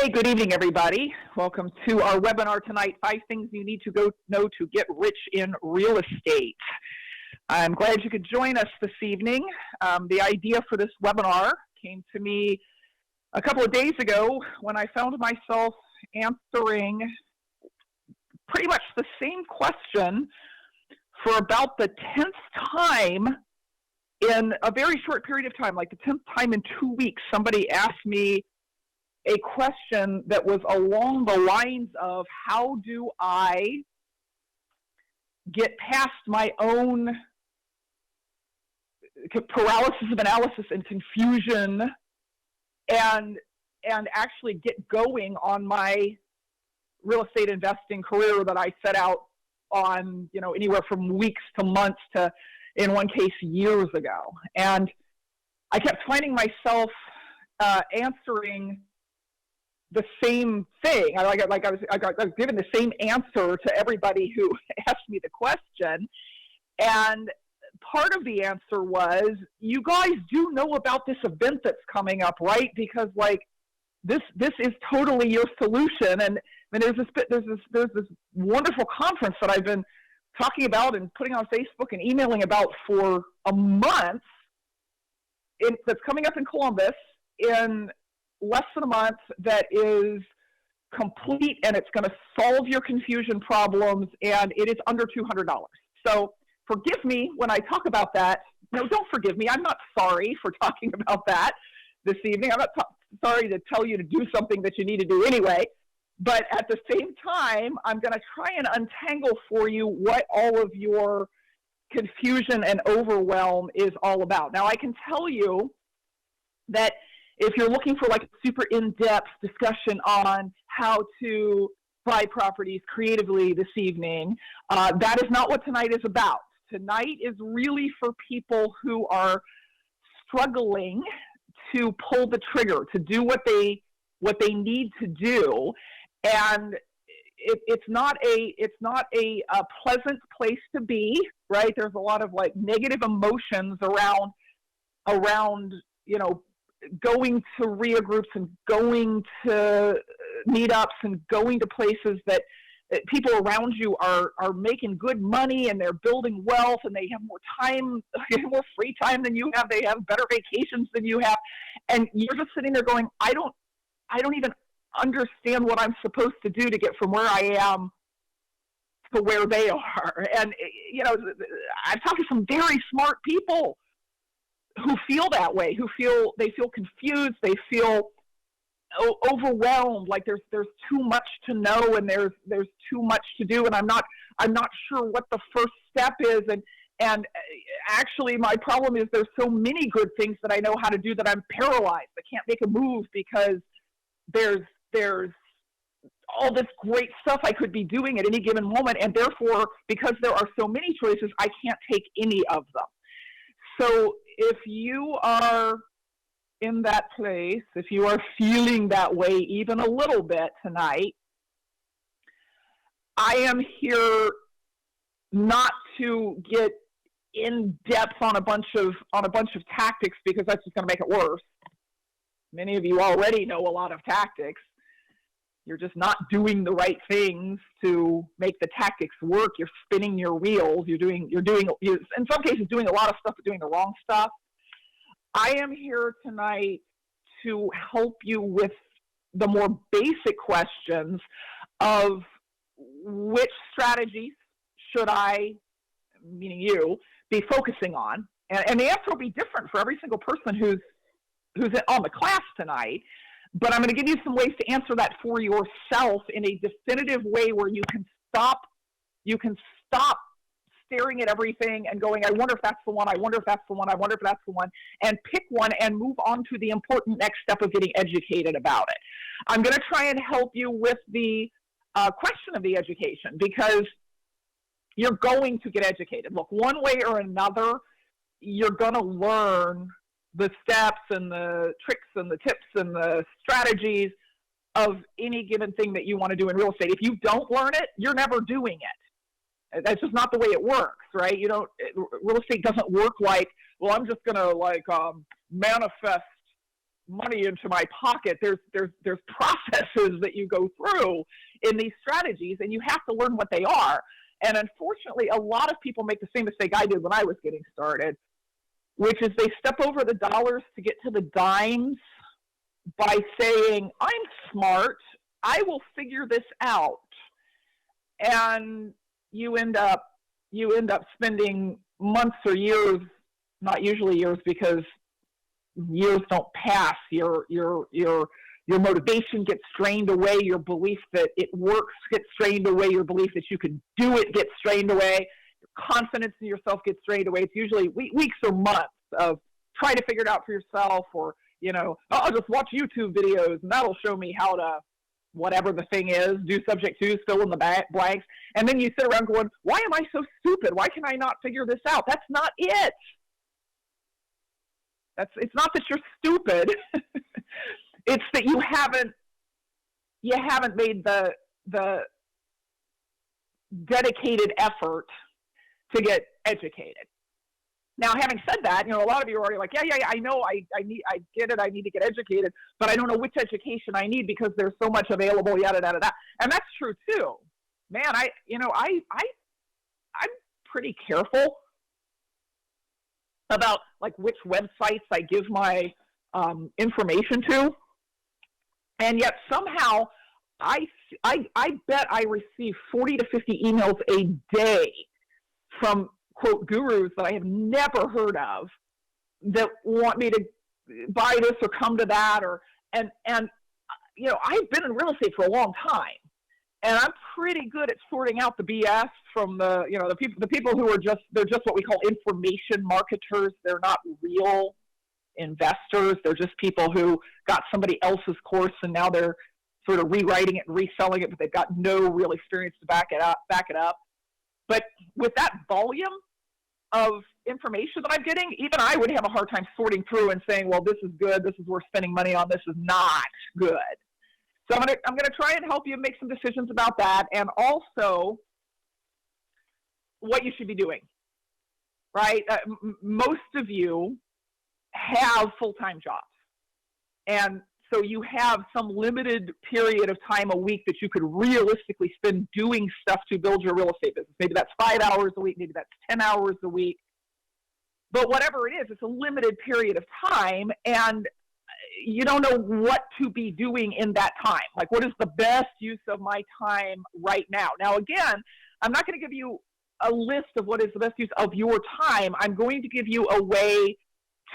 Hey, good evening, everybody. Welcome to our webinar tonight, 5 Things You Need to Know to Get Rich in Real Estate. I'm glad you could join us this evening. The idea for this webinar came to me a couple of days ago when I found myself answering pretty much the same question for about the 10th time in a very short period of time, like the 10th time in 2 weeks. Somebody asked me a question that was along the lines of, how do I get past my own paralysis of analysis and confusion and actually get going on my real estate investing career that I set out on, anywhere from weeks to months to, in one case, years ago. And I kept finding myself answering the same thing. I was given the same answer to everybody who asked me the question. And part of the answer was, you guys do know about this event that's coming up, right? Because this is totally your solution. And there's this wonderful conference that I've been talking about and putting on Facebook and emailing about for a month. That's coming up in Columbus in less than a month, that is complete, and it's going to solve your confusion problems, and it is under $200. So forgive me when I talk about that. No, don't forgive me. I'm not sorry for talking about that this evening. I'm not sorry to tell you to do something that you need to do anyway. But at the same time, I'm going to try and untangle for you what all of your confusion and overwhelm is all about. Now, I can tell you that if you're looking for a super in-depth discussion on how to buy properties creatively this evening, that is not what tonight is about. Tonight is really for people who are struggling to pull the trigger, to do what they need to do. And it's not a pleasant place to be, right? There's a lot of negative emotions around going to RIA groups and going to meetups and going to places that people around you are making good money, and they're building wealth, and they have more time, more free time than you have. They have better vacations than you have. And you're just sitting there going, I don't even understand what I'm supposed to do to get from where I am to where they are. And, I've talked to some very smart people who feel that way, they feel confused, they feel overwhelmed, like there's too much to know, and there's too much to do, and I'm not sure what the first step is, and actually my problem is there's so many good things that I know how to do that I'm paralyzed. I can't make a move because there's all this great stuff I could be doing at any given moment, and therefore, because there are so many choices, I can't take any of them. So if you are in that place, if you are feeling that way even a little bit tonight, I am here not to get in depth on a bunch of tactics, because that's just going to make it worse. Many of you already know a lot of tactics. You're just not doing the right things to make the tactics work. You're spinning your wheels. You're in some cases doing a lot of stuff, but doing the wrong stuff. I am here tonight to help you with the more basic questions of which strategies should I, meaning you, be focusing on. And the answer will be different for every single person who's on the class tonight. But I'm going to give you some ways to answer that for yourself in a definitive way, where you can stop staring at everything and going, I wonder if that's the one, I wonder if that's the one, I wonder if that's the one, and pick one and move on to the important next step of getting educated about it. I'm going to try and help you with the question of the education, because you're going to get educated. Look, one way or another, you're going to learn the steps and the tricks and the tips and the strategies of any given thing that you want to do in real estate. If you don't learn it, you're never doing it. That's just not the way it works, right? Real estate doesn't work like, well, I'm just going to manifest money into my pocket. There's processes that you go through in these strategies, and you have to learn what they are. And unfortunately, a lot of people make the same mistake I did when I was getting started, which is they step over the dollars to get to the dimes by saying, I'm smart, I will figure this out. And you end up spending months or years, not usually years, because years don't pass. Your motivation gets strained away. Your belief that it works gets strained away. Your belief that you can do it gets strained away. Your confidence in yourself gets strained away. It's usually weeks or months of trying to figure it out for yourself, or, I'll just watch YouTube videos and that'll show me how to, whatever the thing is, do subject twos, fill in the blanks. And then you sit around going, why am I so stupid? Why can I not figure this out? That's not it. It's not that you're stupid. It's that you haven't made the dedicated effort to get educated. Now, having said that, a lot of you are already like, yeah, I know, I get it, I need to get educated, but I don't know which education I need because there's so much available, yada, yada, yada. And that's true too. Man, I'm pretty careful about like which websites I give my information to. And yet somehow I bet I receive 40 to 50 emails a day from, quote, gurus that I have never heard of that want me to buy this or come to that, and I've been in real estate for a long time, and I'm pretty good at sorting out the BS from the people who are they're just what we call information marketers. They're not real investors. They're just people who got somebody else's course and now they're sort of rewriting it and reselling it, but they've got no real experience to back it up. But with that volume of information that I'm getting, even I would have a hard time sorting through and saying, well, this is good, this is worth spending money on, this is not good. So I'm gonna try and help you make some decisions about that, and also what you should be doing, right? Most of you have full-time jobs, and so you have some limited period of time a week that you could realistically spend doing stuff to build your real estate business. Maybe that's 5 hours a week, maybe that's 10 hours a week. But whatever it is, it's a limited period of time, and you don't know what to be doing in that time. Like, what is the best use of my time right now? Now, again, I'm not going to give you a list of what is the best use of your time. I'm going to give you a way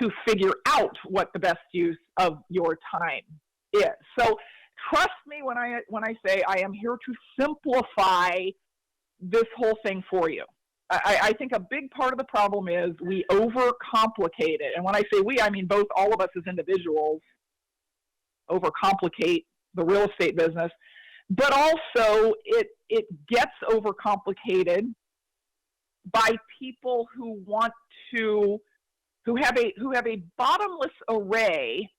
to figure out what the best use of your time is. So trust me when I say I am here to simplify this whole thing for you. I think a big part of the problem is we overcomplicate it. And when I say we, I mean both, all of us as individuals overcomplicate the real estate business, but also it gets overcomplicated by people who have a bottomless array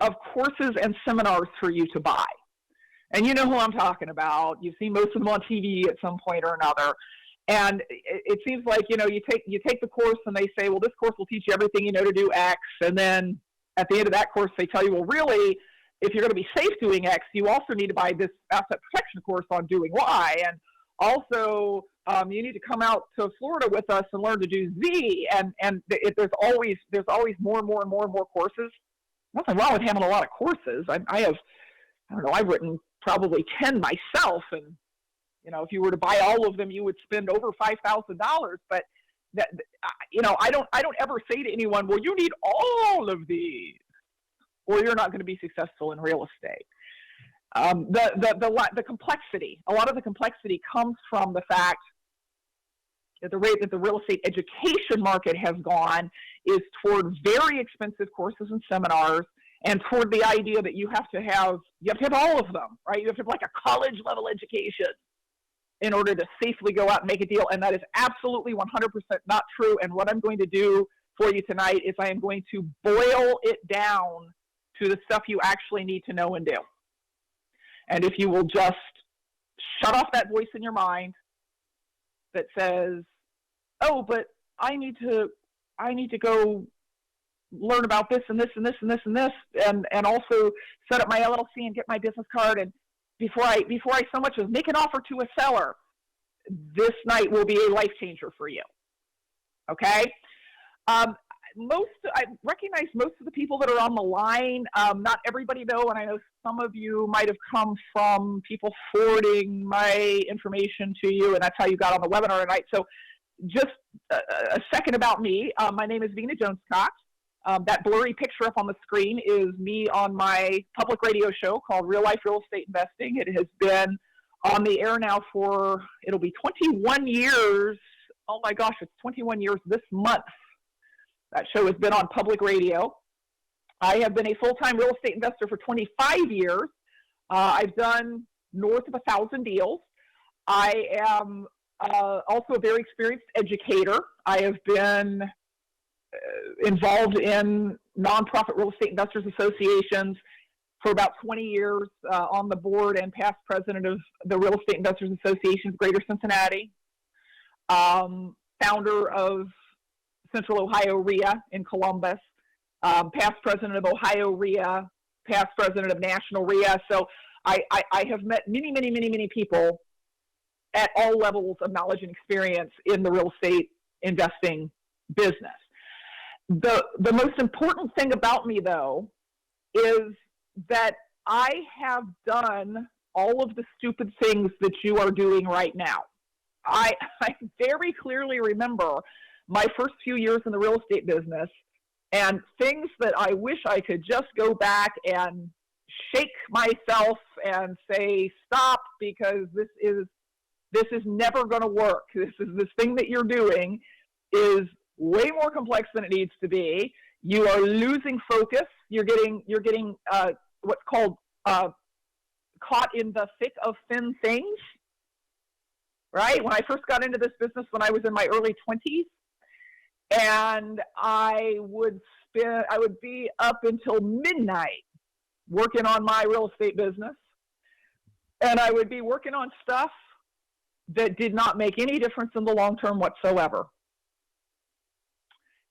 of courses and seminars for you to buy. And you know who I'm talking about. You've seen most of them on TV at some point or another. And it seems like, you take the course and they say, well, this course will teach you everything you know to do X. And then at the end of that course, they tell you, well, really, if you're going to be safe doing X, you also need to buy this asset protection course on doing Y. And also, you need to come out to Florida with us and learn to do Z. And there's always more and more and more and more courses. Nothing wrong with having a lot of courses. I've written probably 10 myself, and if you were to buy all of them, you would spend over $5,000. But I don't ever say to anyone, well, you need all of these, or you're not going to be successful in real estate. The complexity, a lot of the complexity comes from the fact that the rate that the real estate education market has gone is toward very expensive courses and seminars, and toward the idea that you have to have all of them, right? You have to have like a college level education in order to safely go out and make a deal. And that is absolutely 100% not true. And what I'm going to do for you tonight is I am going to boil it down to the stuff you actually need to know and do. And if you will just shut off that voice in your mind that says, oh, but I need to go learn about this and this and this and this and this, and also set up my LLC and get my business card. And before I so much as make an offer to a seller, this night will be a life changer for you. Okay. I recognize most of the people that are on the line. Not everybody know, and I know some of you might have come from people forwarding my information to you, and that's how you got on the webinar tonight. So just a second about me. My name is Vena Jones-Cox. That blurry picture up on the screen is me on my public radio show called Real Life Real Estate Investing. It has been on the air now for, it'll be 21 years. Oh my gosh, it's 21 years this month. That show has been on public radio. I have been a full-time real estate investor for 25 years. I've done north of 1,000 deals. I am also a very experienced educator. I have been involved in nonprofit real estate investors associations for about 20 years, on the board and past president of the Real Estate Investors Association of Greater Cincinnati, founder of Central Ohio REIA in Columbus, past president of Ohio REIA, past president of National REIA. So I have met many people at all levels of knowledge and experience in the real estate investing business. The most important thing about me, though, is that I have done all of the stupid things that you are doing right now. I very clearly remember my first few years in the real estate business and things that I wish I could just go back and shake myself and say, stop, because this is never going to work. This thing that you're doing is way more complex than it needs to be. You are losing focus. You're getting what's called caught in the thick of thin things. Right? When I first got into this business, when I was in my early 20s, and I would be up until midnight working on my real estate business, and I would be working on stuff that did not make any difference in the long term whatsoever.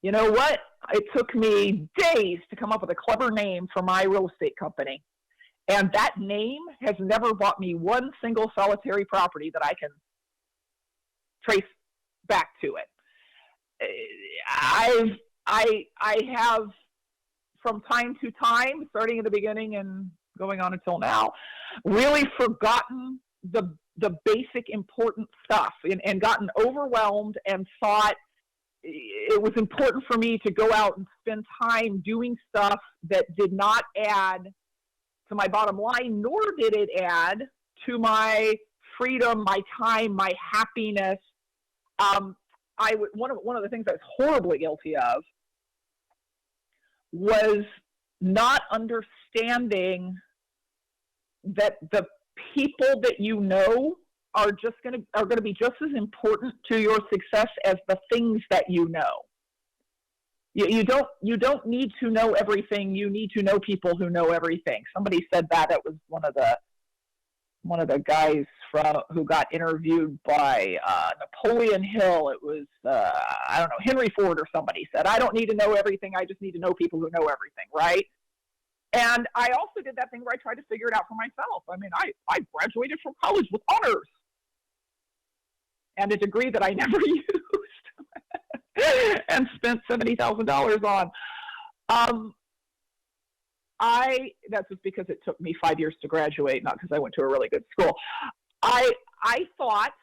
You know what? It took me days to come up with a clever name for my real estate company, and that name has never bought me one single solitary property that I can trace back to it. I have, from time to time, starting at the beginning and going on until now, really forgotten the basic important stuff and gotten overwhelmed and thought it was important for me to go out and spend time doing stuff that did not add to my bottom line, nor did it add to my freedom, my time, my happiness. One of the things I was horribly guilty of was not understanding that the people that you know are going to be just as important to your success as the things that you know. You don't need to know everything. You need to know people who know everything. Somebody said that. It was one of the guys who got interviewed by Napoleon Hill. It was, I don't know, Henry Ford or somebody said, I don't need to know everything. I just need to know people who know everything, right? And I also did that thing where I tried to figure it out for myself. I mean, I graduated from college with honors and a degree that I never used and spent $70,000 on. That's just because it took me 5 years to graduate, not because I went to a really good school. I thought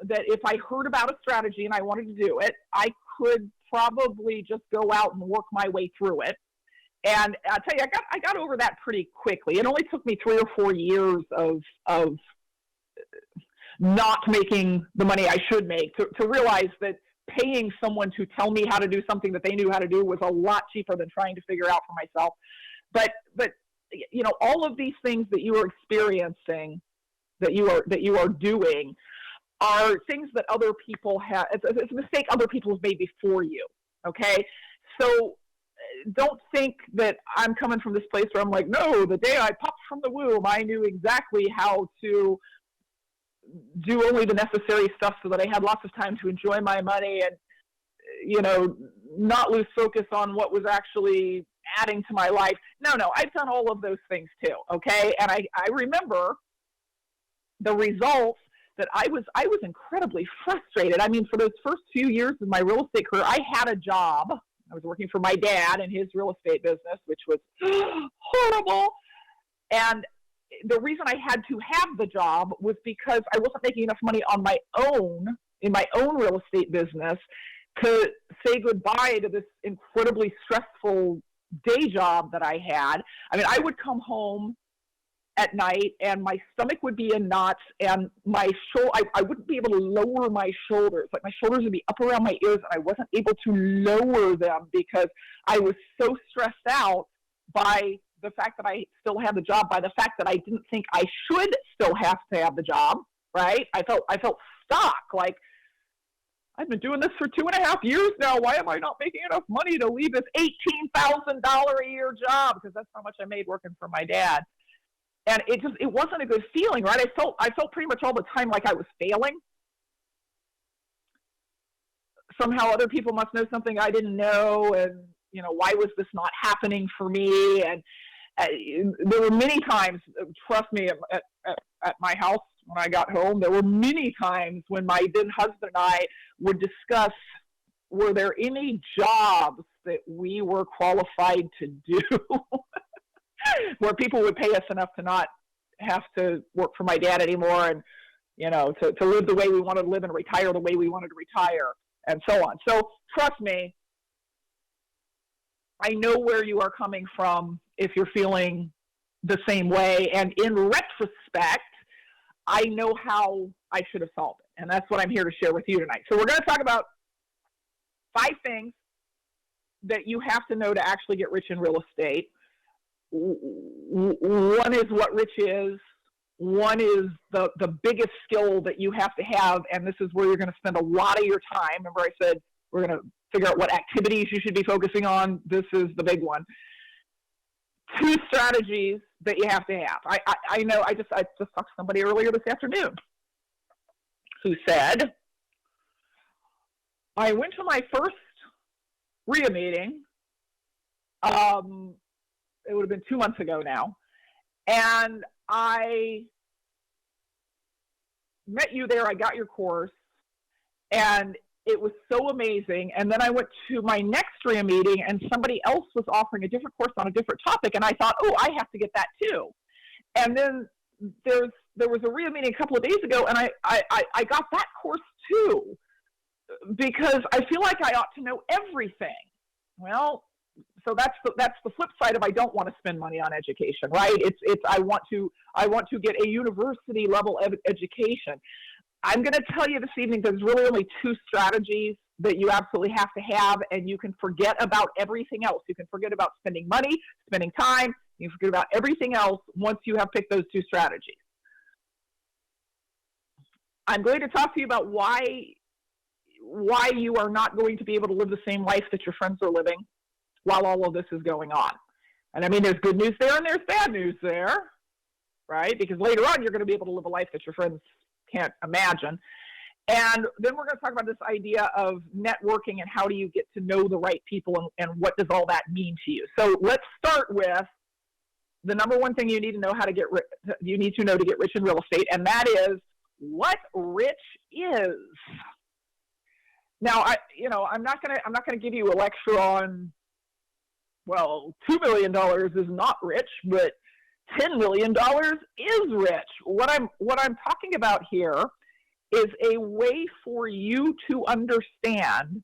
that if I heard about a strategy and I wanted to do it, I could probably just go out and work my way through it. And I'll tell you, I got over that pretty quickly. It only took me 3 or 4 years of not making the money I should make to realize that paying someone to tell me how to do something that they knew how to do was a lot cheaper than trying to figure out for myself. But you know, all of these things that you are experiencing, that you are doing, are things that other people have. It's a mistake other people have made before you. Okay, so don't think that I'm coming from this place where I'm like, no, the day I popped from the womb, I knew exactly how to do only the necessary stuff so that I had lots of time to enjoy my money and, you know, not lose focus on what was actually adding to my life. No, I've done all of those things too. Okay. And I remember the results that I was incredibly frustrated. I mean, for those first few years of my real estate career, I had a job. I was working for my dad in his real estate business, which was horrible. And the reason I had to have the job was because I wasn't making enough money on my own, in my own real estate business, to say goodbye to this incredibly stressful day job that I had. I mean, I would come home at night and my stomach would be in knots, and my I wouldn't be able to lower my shoulders. Like, my shoulders would be up around my ears and I wasn't able to lower them because I was so stressed out by the fact that I still had the job, by the fact that I didn't think I should still have to have the job, right? I felt stuck. Like, I've been doing this for 2.5 years now. Why am I not making enough money to leave this $18,000 a year job? Because that's how much I made working for my dad. And it wasn't a good feeling, right? I felt pretty much all the time like I was failing. Somehow other people must know something I didn't know, and why was this not happening for me? And there were many times, trust me, at my house when I got home, there were many times when my then husband and I would discuss, were there any jobs that we were qualified to do? Where people would pay us enough to not have to work for my dad anymore, and to live the way we wanted to live and retire the way we wanted to retire, and so on. So trust me, I know where you are coming from if you're feeling the same way, and in retrospect, I know how I should have solved it, and that's what I'm here to share with you tonight. So we're going to talk about 5 things that you have to know to actually get rich in real estate. One is what rich is. One is the biggest skill that you have to have, and this is where you're going to spend a lot of your time. Remember I said we're going to figure out what activities you should be focusing on. This is the big one. 2 strategies that you have to have. I know I just talked to somebody earlier this afternoon who said, I went to my first RIA meeting. It would have been 2 months ago now. And I met you there. I got your course. And it was so amazing. And then I went to my next RIA meeting, and somebody else was offering a different course on a different topic. And I thought, oh, I have to get that too. And then there was a RIA meeting a couple of days ago, and I got that course too, because I feel like I ought to know everything. Well, so that's the flip side of I don't want to spend money on education, right? It's I want to get a university level education. I'm going to tell you this evening, there's really only 2 strategies that you absolutely have to have, and you can forget about everything else. You can forget about spending money, spending time. You can forget about everything else once you have picked those 2 strategies. I'm going to talk to you about why you are not going to be able to live the same life that your friends are living while all of this is going on. And I mean, there's good news there and there's bad news there, right? Because later on, you're going to be able to live a life that your friends can't imagine. And then we're going to talk about this idea of networking and how do you get to know the right people, and what does all that mean to you. So let's start with the number one thing you need to know to get rich in real estate, and that is what rich is. Now, I'm not going to give you a lecture on, well, $2 million is not rich, but $10 million is rich. What I'm talking about here is a way for you to understand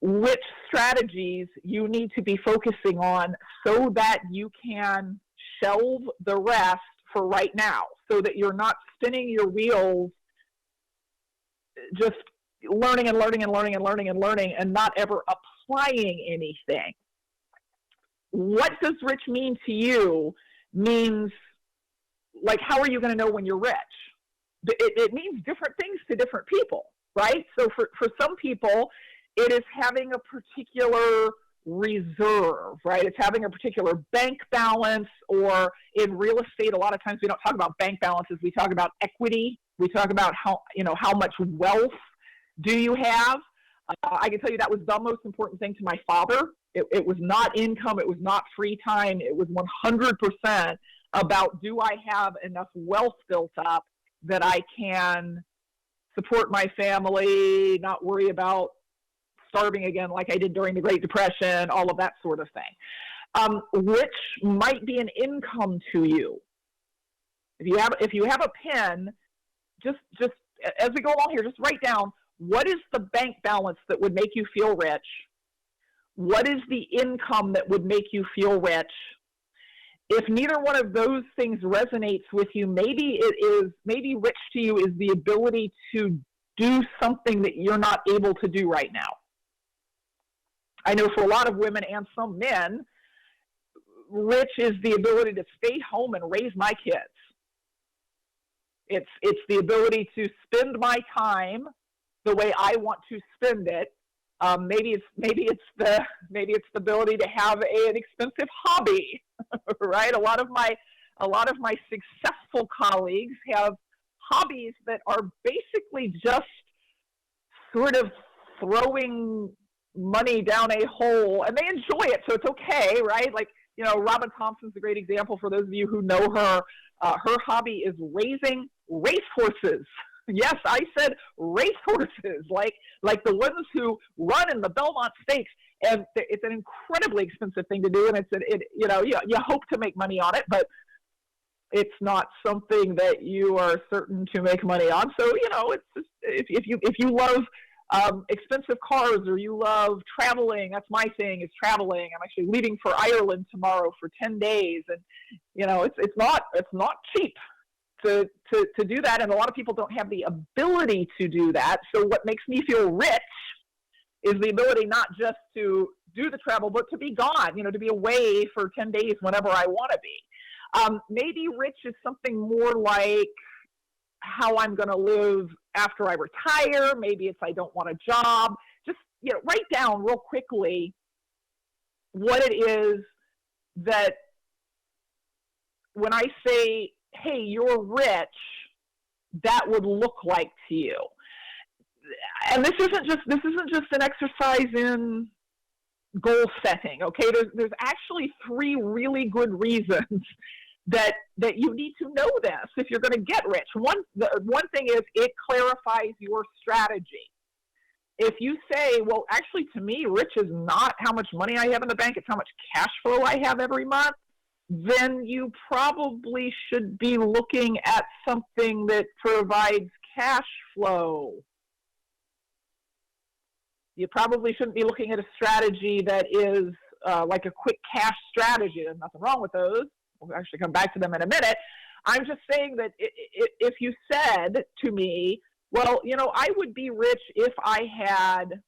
which strategies you need to be focusing on so that you can shelve the rest for right now, so that you're not spinning your wheels just learning and not ever applying anything. What does rich mean to you means, like, how are you going to know when you're rich? It means different things to different people, right? So for some people, it is having a particular reserve, right? It's having a particular bank balance, or in real estate, a lot of times we don't talk about bank balances. We talk about equity. We talk about how much wealth do you have? I can tell you that was the most important thing to my father. It was not income. It was not free time. It was 100% about, do I have enough wealth built up that I can support my family, not worry about starving again like I did during the Great Depression, all of that sort of thing. Which might be an income to you. If you have a pen, just as we go along here, just write down, what is the bank balance that would make you feel rich? What is the income that would make you feel rich? If neither one of those things resonates with you, maybe rich to you is the ability to do something that you're not able to do right now. I know for a lot of women and some men, rich is the ability to stay home and raise my kids. It's the ability to spend my time the way I want to spend it. Maybe it's the ability to have an expensive hobby, right? A lot of my successful colleagues have hobbies that are basically just sort of throwing money down a hole, and they enjoy it, so it's okay, right? Like, Robin Thompson's a great example for those of you who know her. Her hobby is raising racehorses. Yes, I said racehorses, like the ones who run in the Belmont Stakes, and it's an incredibly expensive thing to do, and you hope to make money on it, but it's not something that you are certain to make money on. So it's just, if you love expensive cars, or you love traveling, that's my thing, is traveling. I'm actually leaving for Ireland tomorrow for 10 days, and it's not cheap to do that, and a lot of people don't have the ability to do that. So what makes me feel rich is the ability not just to do the travel, but to be gone, to be away for 10 days whenever I want to be. Maybe rich is something more like how I'm going to live after I retire. Maybe it's I don't want a job. Just write down real quickly what it is that when I say, hey, you're rich, that would look like to you. And this isn't just an exercise in goal setting. Okay, there's actually 3 really good reasons that you need to know this if you're going to get rich. One thing is, it clarifies your strategy. If you say, well, actually, to me, rich is not how much money I have in the bank, it's how much cash flow I have every month, then you probably should be looking at something that provides cash flow. You probably shouldn't be looking at a strategy that is like a quick cash strategy. There's nothing wrong with those. We'll actually come back to them in a minute. I'm just saying that if you said to me, well, I would be rich if I had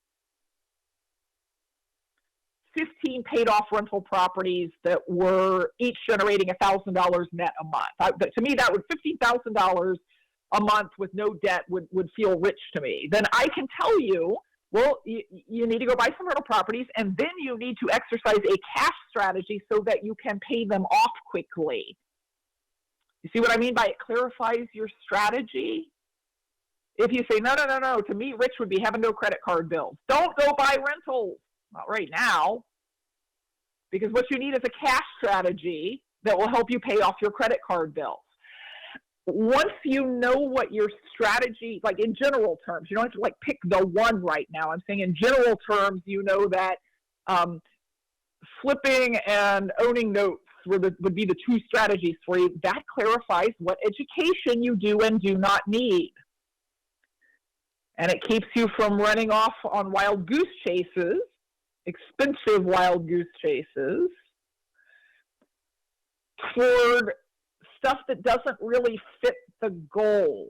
15 paid off rental properties that were each generating $1,000 net a month. To me, that would $15,000 a month with no debt would feel rich to me. Then I can tell you, well, you need to go buy some rental properties, and then you need to exercise a cash strategy so that you can pay them off quickly. You see what I mean by it clarifies your strategy? If you say, no, to me, rich would be having no credit card bills. Don't go buy rentals. Not right now. Because what you need is a cash strategy that will help you pay off your credit card bills. Once you know what your strategy, like in general terms, you don't have to like pick the one right now. I'm saying in general terms, you know that flipping and owning notes would be the 2 strategies for you. That clarifies what education you do and do not need. And it keeps you from running off on wild goose chases, expensive wild goose chases, toward stuff that doesn't really fit the goal,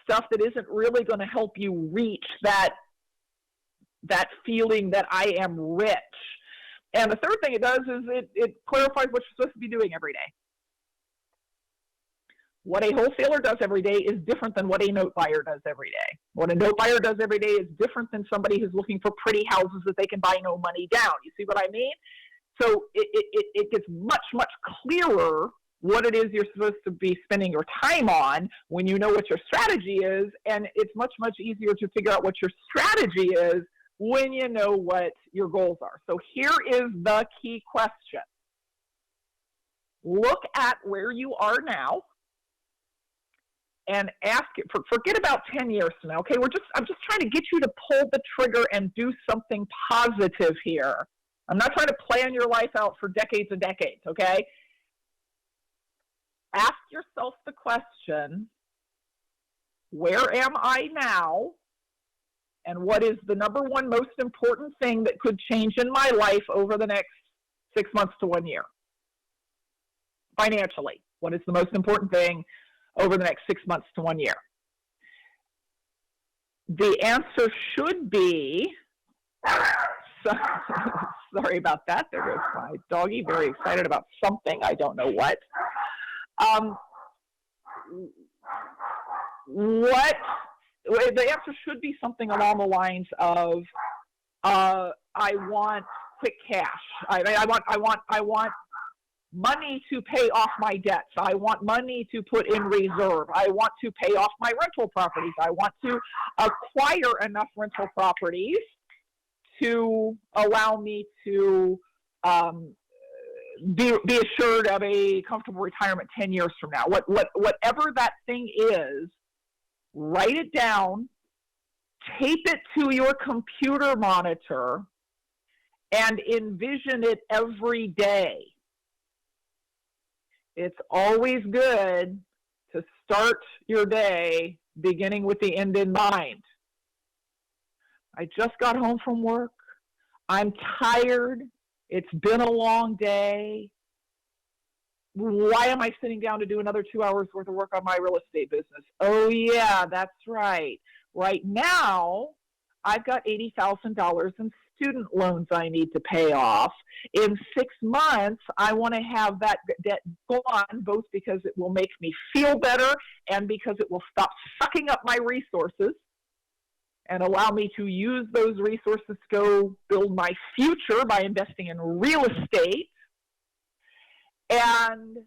stuff that isn't really going to help you reach that feeling that I am rich. And the third thing it does is it clarifies what you're supposed to be doing every day. What a wholesaler does every day is different than what a note buyer does every day. What a note buyer does every day is different than somebody who's looking for pretty houses that they can buy no money down. You see what I mean? So it gets much, much clearer what it is you're supposed to be spending your time on when you know what your strategy is, and it's much, much easier to figure out what your strategy is when you know what your goals are. So here is the key question. Look at where you are now and ask it, forget about 10 years from now, okay? I'm just trying to get you to pull the trigger and do something positive here. I'm not trying to plan your life out for decades and decades, okay? Ask yourself the question, where am I now? And what is the number one most important thing that could change in my life over the next 6 months to 1 year? Financially, what is the most important thing over the next 6 months to 1 year? The answer should be, sorry about that, there goes my doggy, very excited about something, I don't know what. The answer should be something along the lines of, I want quick cash. I want money to pay off my debts. I want money to put in reserve. I want to pay off my rental properties. I want to acquire enough rental properties to allow me to be assured of a comfortable retirement 10 years from now. Whatever that thing is, write it down, tape it to your computer monitor, and envision it every day. It's always good to start your day beginning with the end in mind. I just got home from work. I'm tired. It's been a long day. Why am I sitting down to do another 2 hours worth of work on my real estate business? Oh, yeah, that's right. Right now, I've got $80,000 in student loans I need to pay off. In 6 months, I want to have that debt gone, both because it will make me feel better and because it will stop sucking up my resources and allow me to use those resources to go build my future by investing in real estate. And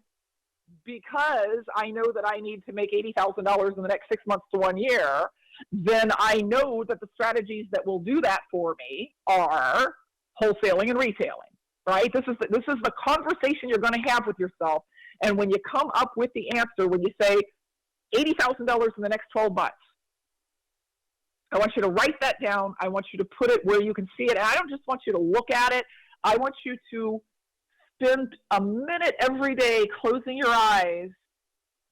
because I know that I need to make $80,000 in the next 6 months to 1 year, then I know that the strategies that will do that for me are wholesaling and retailing, right? This is the conversation you're going to have with yourself. And when you come up with the answer, when you say $80,000 in the next 12 months, I want you to write that down. I want you to put it where you can see it. And I don't just want you to look at it. I want you to spend a minute every day closing your eyes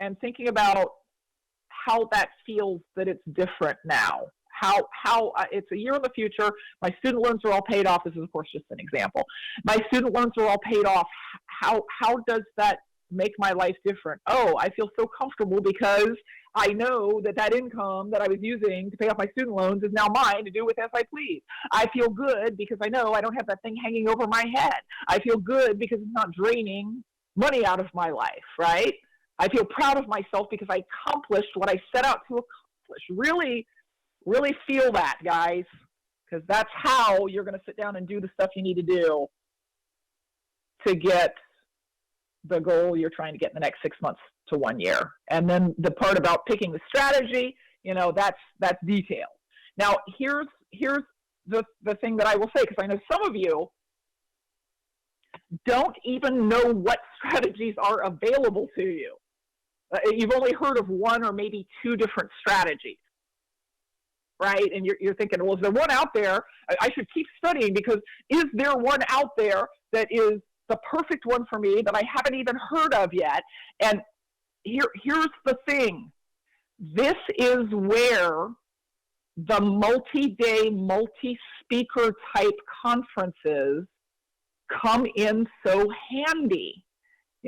and thinking about how that feels that it's different now. How it's a year in the future. My student loans are all paid off. This is, of course, just an example. My student loans are all paid off. How does that make my life different? Oh, I feel so comfortable because I know that income that I was using to pay off my student loans is now mine to do with as I please. I feel good because I know I don't have that thing hanging over my head. I feel good because it's not draining money out of my life, right? I feel proud of myself because I accomplished what I set out to accomplish. Really, really feel that, guys, because that's how you're going to sit down and do the stuff you need to do to get the goal you're trying to get in the next 6 months to 1 year. And then the part about picking the strategy, that's detail. Now, here's the thing that I will say, because I know some of you don't even know what strategies are available to you. You've only heard of one or maybe two different strategies, right? And you're thinking, well, is there one out there? I should keep studying, because is there one out there that is the perfect one for me that I haven't even heard of yet? And here's the thing. This is where the multi-day, multi-speaker type conferences come in so handy.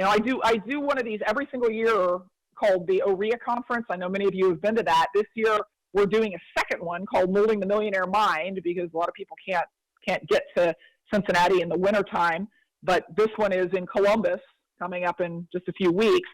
I do one of these every single year called the OREA conference. I know many of you have been to that. This year we're doing a second one called Molding the Millionaire Mind, because a lot of people can't get to Cincinnati in the wintertime. But this one is in Columbus, coming up in just a few weeks.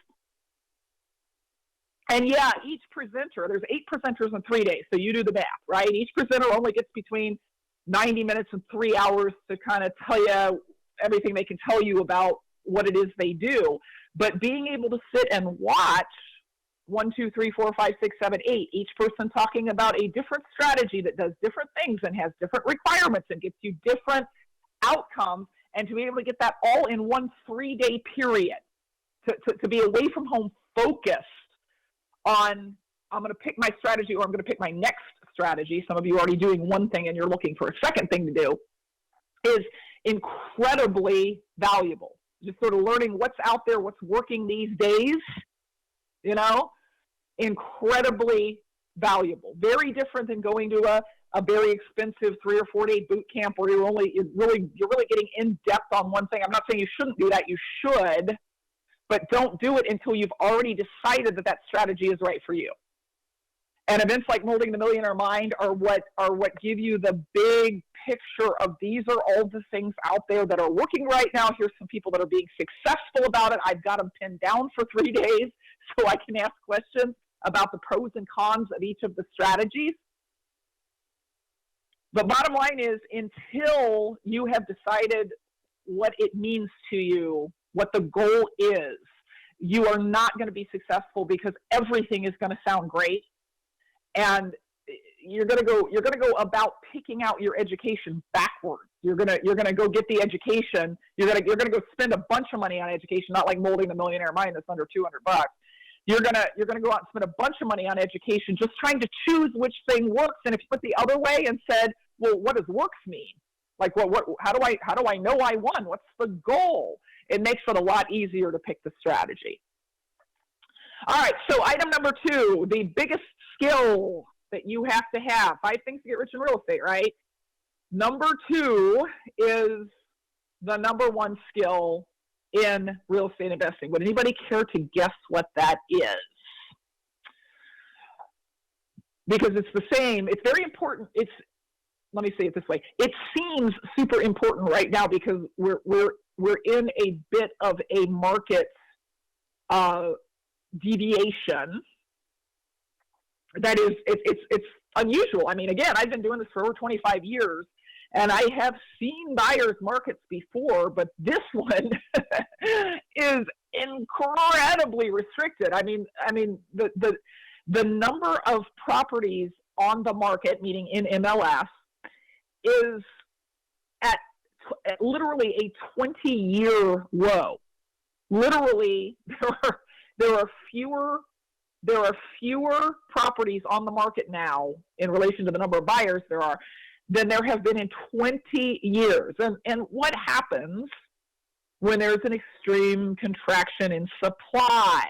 And yeah, each presenter, there's 8 presenters in 3 days, so you do the math, right? Each presenter only gets between 90 minutes and 3 hours to kind of tell you everything they can tell you about what it is they do. But being able to sit and watch 1, 2, 3, 4, 5, 6, 7, 8, each person talking about a different strategy that does different things and has different requirements and gets you different outcomes, and to be able to get that all in one 3-day period, to be away from home focused on, I'm going to pick my strategy or I'm going to pick my next strategy. Some of you are already doing one thing and you're looking for a second thing to do, is incredibly valuable. Just sort of learning what's out there, what's working these days, incredibly valuable. Very different than going to a very expensive 3 or 4 day boot camp where you're really getting in depth on one thing. I'm not saying you shouldn't do that. You should, but don't do it until you've already decided that strategy is right for you. And events like Molding the Millionaire Mind are what give you the big picture of, these are all the things out there that are working right now. Here's some people that are being successful about it. I've got them pinned down for 3 days so I can ask questions about the pros and cons of each of the strategies. The bottom line is, until you have decided what it means to you, what the goal is, you are not going to be successful, because everything is going to sound great. And you're going to go about picking out your education backwards. You're going to go get the education. You're going to go spend a bunch of money on education, not like Molding the Millionaire Mind that's under $200. You're going to go out and spend a bunch of money on education, just trying to choose which thing works. And if you went the other way and said, well, what does works mean? Like, how do I know I won? What's the goal? It makes it a lot easier to pick the strategy. All right, so item number 2, the biggest skill that you have to have. 5 things to get rich in real estate, right? Number 2 is the number 1 skill in real estate investing. Would anybody care to guess what that is? Because it's the same. It's very important. Let me say it this way. It seems super important right now because we're in a bit of a market deviation that is, it's unusual. I mean, again, I've been doing this for over 25 years, and I have seen buyers markets before, but this one is incredibly restricted. I mean, the number of properties on the market, meaning in MLS, is at literally a 20-year low. Literally, there are fewer properties on the market now in relation to the number of buyers there are than there have been in 20 years. And what happens when there's an extreme contraction in supply?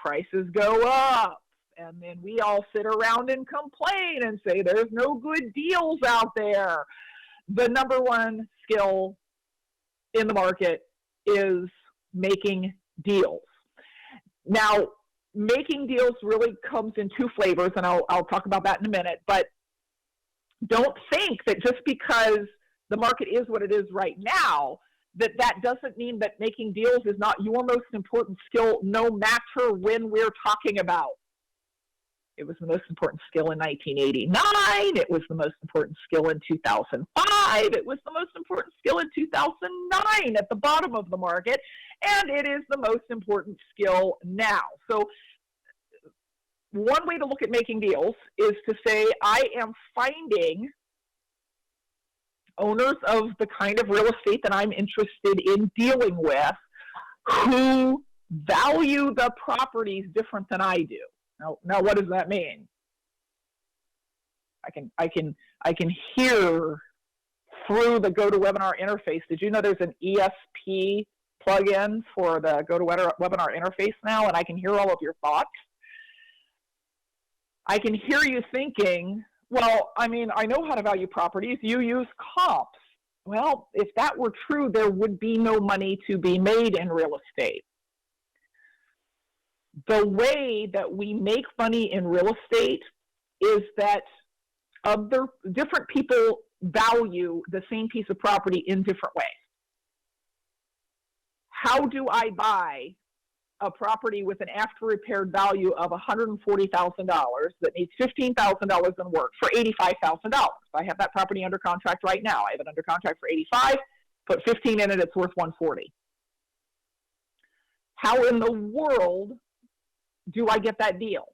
Prices go up, and then we all sit around and complain and say there's no good deals out there. The number 1 skill in the market is making deals. Now, making deals really comes in 2 flavors, and I'll talk about that in a minute, but don't think that just because the market is what it is right now, that doesn't mean that making deals is not your most important skill, no matter when we're talking about. It was the most important skill in 1989. It was the most important skill in 2005. It was the most important skill in 2009 at the bottom of the market. And it is the most important skill now. So one way to look at making deals is to say, I am finding owners of the kind of real estate that I'm interested in dealing with who value the properties different than I do. Now, what does that mean? I can hear through the GoToWebinar interface. Did you know there's an ESP plugin for the GoToWebinar interface now, and I can hear all of your thoughts? I can hear you thinking, well, I mean, I know how to value properties. You use comps. Well, if that were true, there would be no money to be made in real estate. The way that we make money in real estate is that other different people value the same piece of property in different ways. How do I buy a property with an after-repaired value of $140,000 that needs $15,000 in work for $85,000? I have that property under contract right now. I have it under contract for $85,000. Put $15,000 in it, it's worth $140,000. how in the world do I get that deal?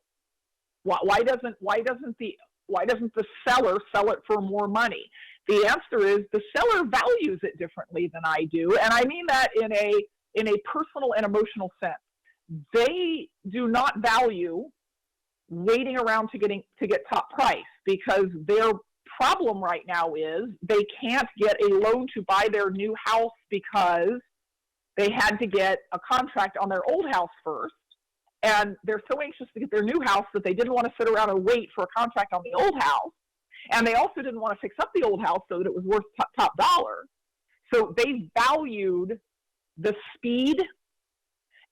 Why doesn't the seller sell it for more money? The answer is the seller values it differently than I do, and I mean that in a personal and emotional sense. They do not value waiting around to get top price, because their problem right now is they can't get a loan to buy their new house because they had to get a contract on their old house first. And they're so anxious to get their new house that they didn't want to sit around and wait for a contract on the old house. And they also didn't want to fix up the old house so that it was worth top dollar. So they valued the speed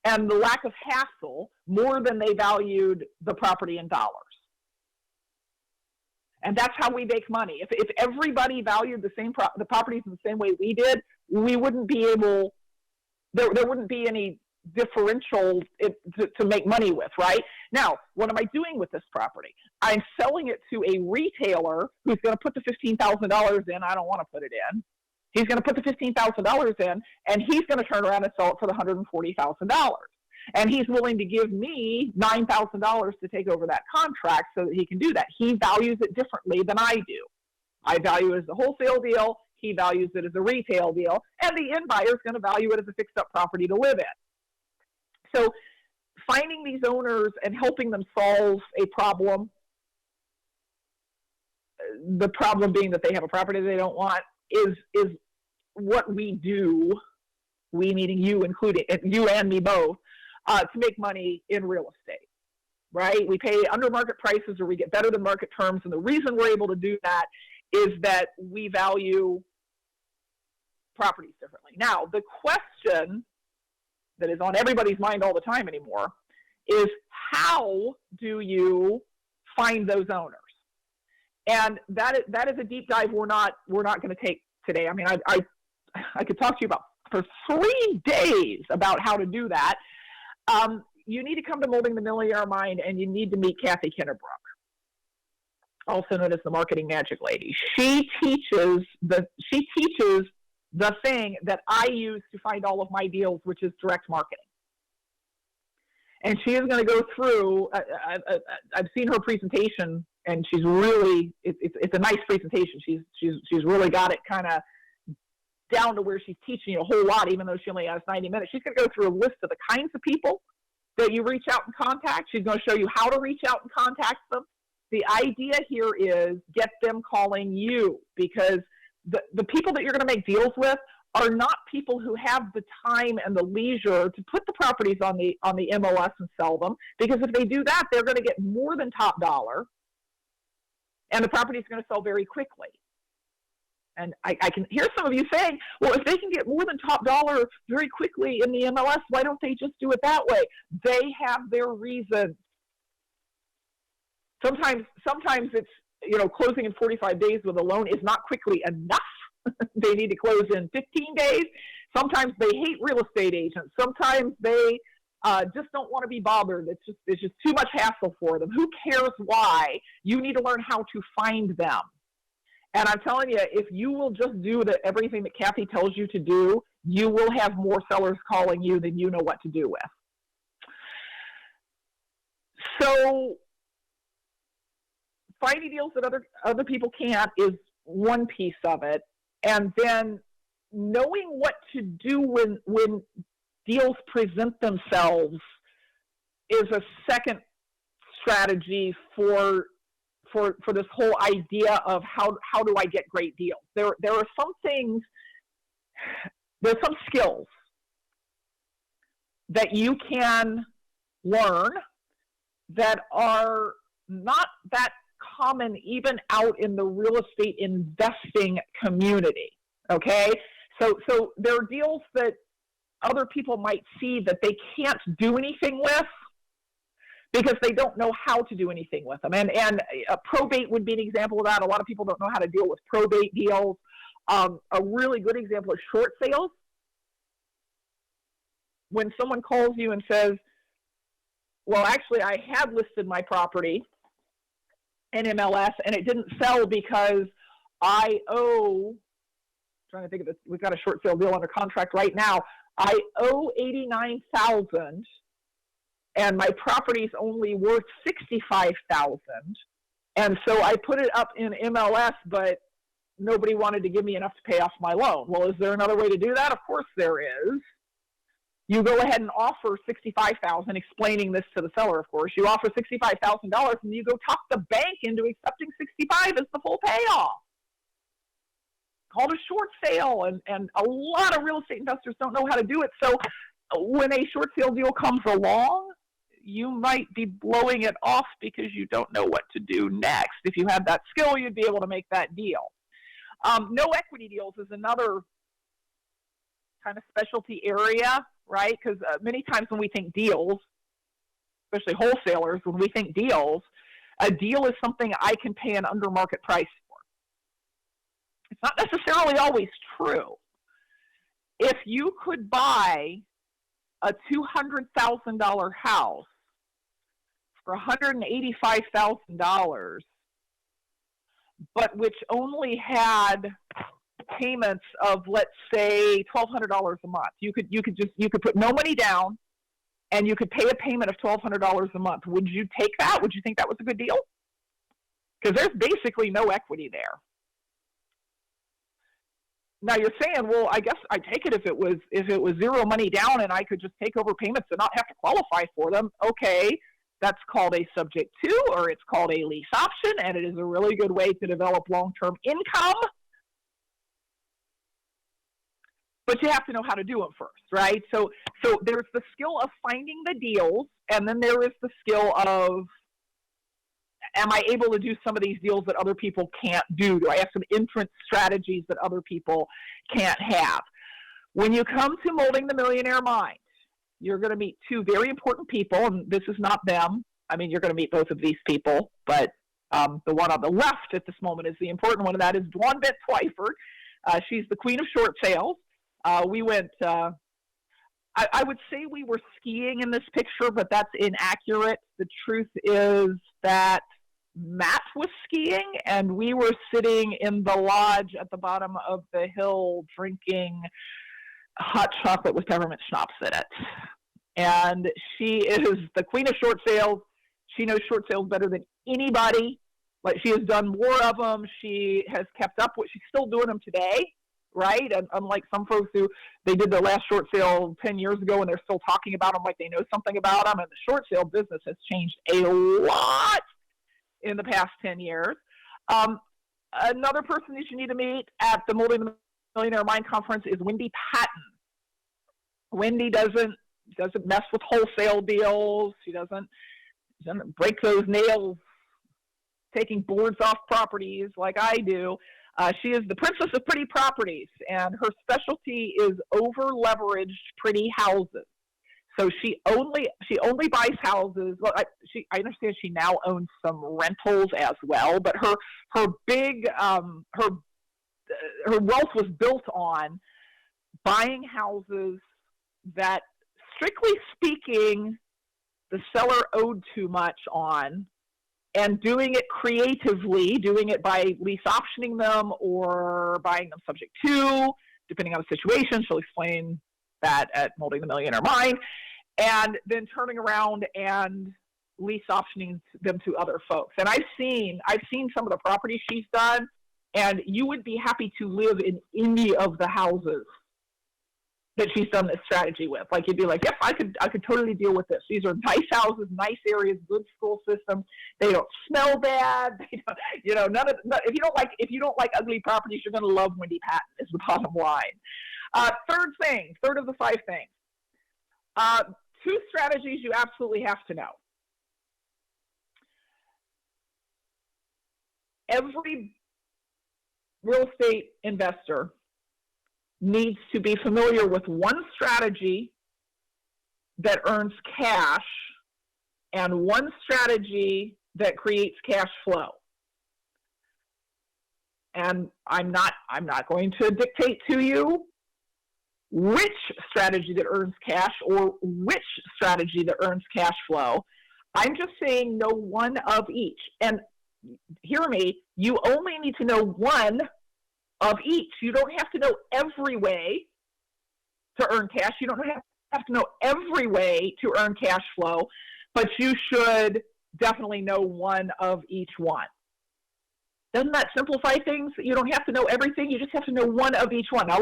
and the lack of hassle more than they valued the property in dollars. And that's how we make money. If everybody valued the properties in the same way we did, we wouldn't be able, there wouldn't be any differential to make money with, right? Now, what am I doing with this property? I'm selling it to a retailer who's going to put the $15,000 in. I don't want to put it in. He's going to put the $15,000 in, and he's going to turn around and sell it for the $140,000. And he's willing to give me $9,000 to take over that contract so that he can do that. He values it differently than I do. I value it as a wholesale deal. He values it as a retail deal. And the end buyer is going to value it as a fixed-up property to live in. So finding these owners and helping them solve a problem, the problem being that they have a property they don't want, is what we do, we meaning you, including you and me both, to make money in real estate, right? We pay under market prices or we get better than market terms. And the reason we're able to do that is that we value properties differently. Now, the question that is on everybody's mind all the time anymore is, how do you find those owners? And that is a deep dive we're not going to take today. I mean, I could talk to you about for 3 days about how to do that. You need to come to Molding the Millionaire Mind, and you need to meet Kathy Kinnerbrook, also known as the Marketing Magic Lady. She teaches the thing that I use to find all of my deals, which is direct marketing. And she is going to go through. I've seen her presentation, and she's really it's a nice presentation. She's really got it kind of down to where she's teaching you a whole lot, even though she only has 90 minutes. She's going to go through a list of the kinds of people that you reach out and contact. She's going to show you how to reach out and contact them. The idea here is get them calling you, because the people that you're going to make deals with are not people who have the time and the leisure to put the properties on the MLS and sell them, because if they do that, they're going to get more than top dollar, and the property is going to sell very quickly. And I can hear some of you saying, well, if they can get more than top dollar very quickly in the MLS, why don't they just do it that way? They have their reasons. Sometimes it's, closing in 45 days with a loan is not quickly enough. They need to close in 15 days. Sometimes they hate real estate agents. Sometimes they just don't want to be bothered. It's just too much hassle for them. Who cares why? You need to learn how to find them. And I'm telling you, if you will just do everything that Kathy tells you to do, you will have more sellers calling you than you know what to do with. So finding deals that other people can't is one piece of it. And then knowing what to do when deals present themselves is a second strategy for this whole idea of how do I get great deals. There are some things, there's some skills that you can learn that are not that common even out in the real estate investing community, okay? So there are deals that other people might see that they can't do anything with because they don't know how to do anything with them. And a probate would be an example of that. A lot of people don't know how to deal with probate deals. A really good example is short sales. When someone calls you and says, well, actually, I had listed my property in MLS and it didn't sell because I owe, trying to think of this, we've got a short sale deal under contract right now. I owe $89,000 and my property's only worth $65,000. And so I put it up in MLS, but nobody wanted to give me enough to pay off my loan. Well, is there another way to do that? Of course there is. You go ahead and offer $65,000, explaining this to the seller, of course. You offer $65,000 and you go talk the bank into accepting $65,000 as the full payoff. Called a short sale, and a lot of real estate investors don't know how to do it. So when a short sale deal comes along, you might be blowing it off because you don't know what to do next. If you had that skill, you'd be able to make that deal. No equity deals is another kind of specialty area, right? Because many times when we think deals, especially wholesalers, when we think deals, a deal is something I can pay an under market price for. It's not necessarily always true. If you could buy a $200,000 house for $185,000, but which only had payments of, let's say, $1,200 a month, you could put no money down, and you could pay a payment of $1,200 a month. Would you take that? Would you think that was a good deal? Because there's basically no equity there. Now you're saying, well, I guess I'd take it if it was zero money down and I could just take over payments and not have to qualify for them. Okay, that's called a subject to, or it's called a lease option, and it is a really good way to develop long-term income. But you have to know how to do them first, right? So there's the skill of finding the deals, and then there is the skill of, am I able to do some of these deals that other people can't do? Do I have some entrance strategies that other people can't have? When you come to Molding the Millionaire Mind, you're going to meet two very important people, and this is not them. I mean, you're going to meet both of these people, but the one on the left at this moment is the important one, and that is Dawn Bent Twyford. She's the queen of short sales. We went, I would say we were skiing in this picture, but that's inaccurate. The truth is that Matt was skiing, and we were sitting in the lodge at the bottom of the hill drinking hot chocolate with peppermint schnapps in it. And she is the queen of short sales. She knows short sales better than anybody. Like, she has done more of them. She has kept up with, she's still doing them today, right? And unlike some folks who, they did their last short sale 10 years ago and they're still talking about them like they know something about them. And the short sale business has changed a lot in the past 10 years. Another person that you need to meet at the Molding the Millionaire Mind Conference is Wendy Patton. Wendy doesn't mess with wholesale deals. She doesn't break those nails taking boards off properties like I do. She is the princess of pretty properties, and her specialty is over-leveraged pretty houses. So she only buys houses. Well, I understand she now owns some rentals as well, but her wealth was built on buying houses that, strictly speaking, the seller owed too much on, and doing it creatively, doing it by lease optioning them or buying them subject to, depending on the situation. She'll explain that at Molding the Millionaire Mind, and then turning around and lease optioning them to other folks. And I've seen some of the properties she's done, and you would be happy to live in any of the houses that she's done this strategy with. Like, you'd be like, yep, I could totally deal with this. These are nice houses, nice areas, good school systems. They don't smell bad. They don't, if you don't like ugly properties, you're going to love Wendy Patton, is the bottom line. Third of the 5 things. 2 strategies you absolutely have to know. Every real estate investor needs to be familiar with one strategy that earns cash and one strategy that creates cash flow. And I'm not going to dictate to you which strategy that earns cash or which strategy that earns cash flow. I'm just saying know one of each. And hear me, you only need to know one of each. You don't have to know every way. to earn cash. You don't have to know every way to earn cash flow, but you should definitely know one of each one. Doesn't that simplify things? You don't have to know everything. You just have to know one of each one. Now,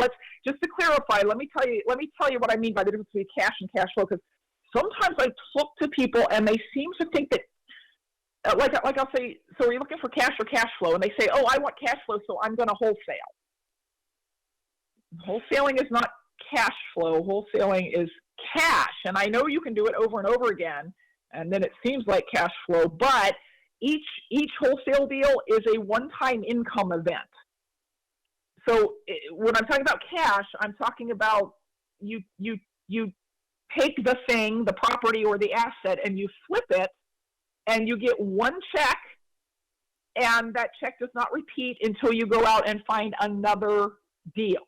just to clarify, let me tell you what I mean by the difference between cash and cash flow, because sometimes I talk to people and they seem to think that, like I'll say, so are you looking for cash or cash flow? And they say, oh, I want cash flow, so I'm going to wholesale. Wholesaling is not cash flow. Wholesaling is cash. And I know you can do it over and over again, and then it seems like cash flow, but each wholesale deal is a one-time income event. So when I'm talking about cash, I'm talking about you take the thing, the property or the asset, and you flip it, and you get one check, and that check does not repeat until you go out and find another deal.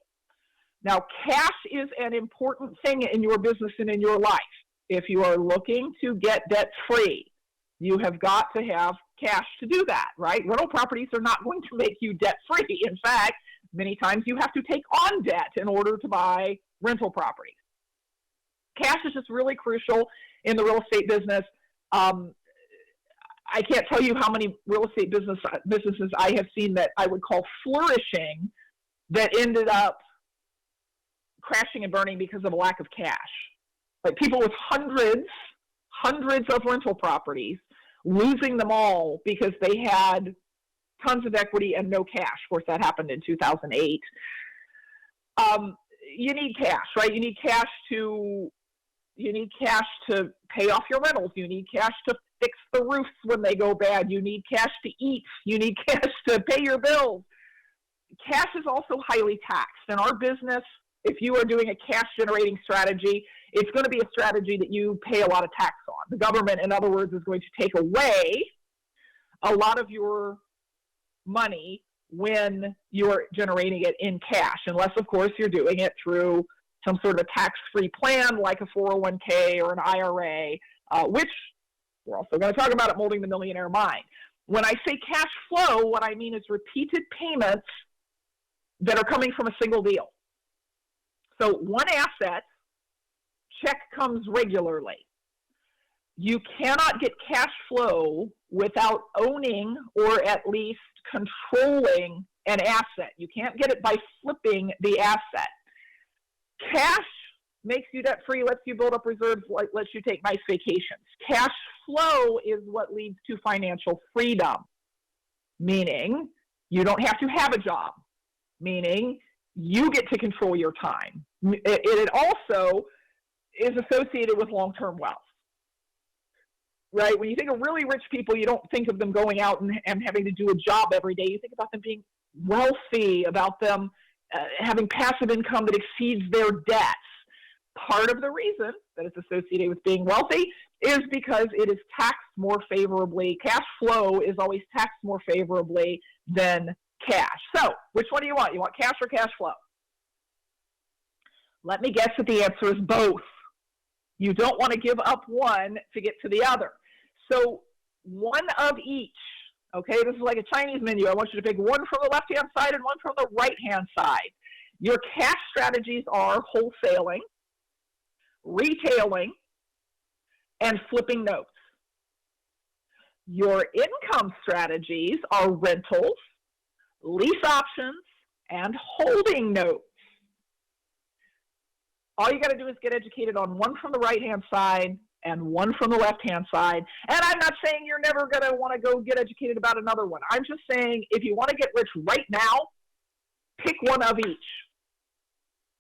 Now, cash is an important thing in your business and in your life. If you are looking to get debt-free, you have got to have cash to do that, right? Rental properties are not going to make you debt-free. In fact, many times you have to take on debt in order to buy rental properties. Cash is just really crucial in the real estate business. I can't tell you how many real estate businesses I have seen that I would call flourishing that ended up crashing and burning because of a lack of cash. Like people with hundreds of rental properties, losing them all because they had tons of equity and no cash. Of course, that happened in 2008. You need cash, right? You need cash to pay off your rentals. You need cash to fix the roofs when they go bad. You need cash to eat. You need cash to pay your bills. Cash is also highly taxed. In our business, if you are doing a cash generating strategy, it's going to be a strategy that you pay a lot of tax on. The government, in other words, is going to take away a lot of your money when you're generating it in cash, unless, of course, you're doing it through some sort of tax-free plan like a 401k or an IRA, which we're also going to talk about at Molding the Millionaire Mind. When I say cash flow, what I mean is repeated payments that are coming from a single deal. So one asset, check comes regularly. You cannot get cash flow without owning or at least controlling an asset. You can't get it by flipping the asset. Cash makes you debt-free, lets you build up reserves, lets you take nice vacations. Cash flow is what leads to financial freedom, meaning you don't have to have a job, meaning you get to control your time. It also is associated with long-term wealth, right? When you think of really rich people, you don't think of them going out and having to do a job every day. You think about them being wealthy, about them having passive income that exceeds their debts. Part of the reason that it's associated with being wealthy is because it is taxed more favorably. Cash flow is always taxed more favorably than cash. So, which one do you want? You want cash or cash flow? Let me guess that the answer is both. You don't want to give up one to get to the other. So, one of each. Okay, this is like a Chinese menu. I want you to pick one from the left-hand side and one from the right-hand side. Your cash strategies are wholesaling, retailing, and flipping notes. Your income strategies are rentals, lease options, and holding notes. All you got to do is get educated on one from the right-hand side and one from the left-hand side. And I'm not saying you're never going to want to go get educated about another one. I'm just saying if you want to get rich right now, pick one of each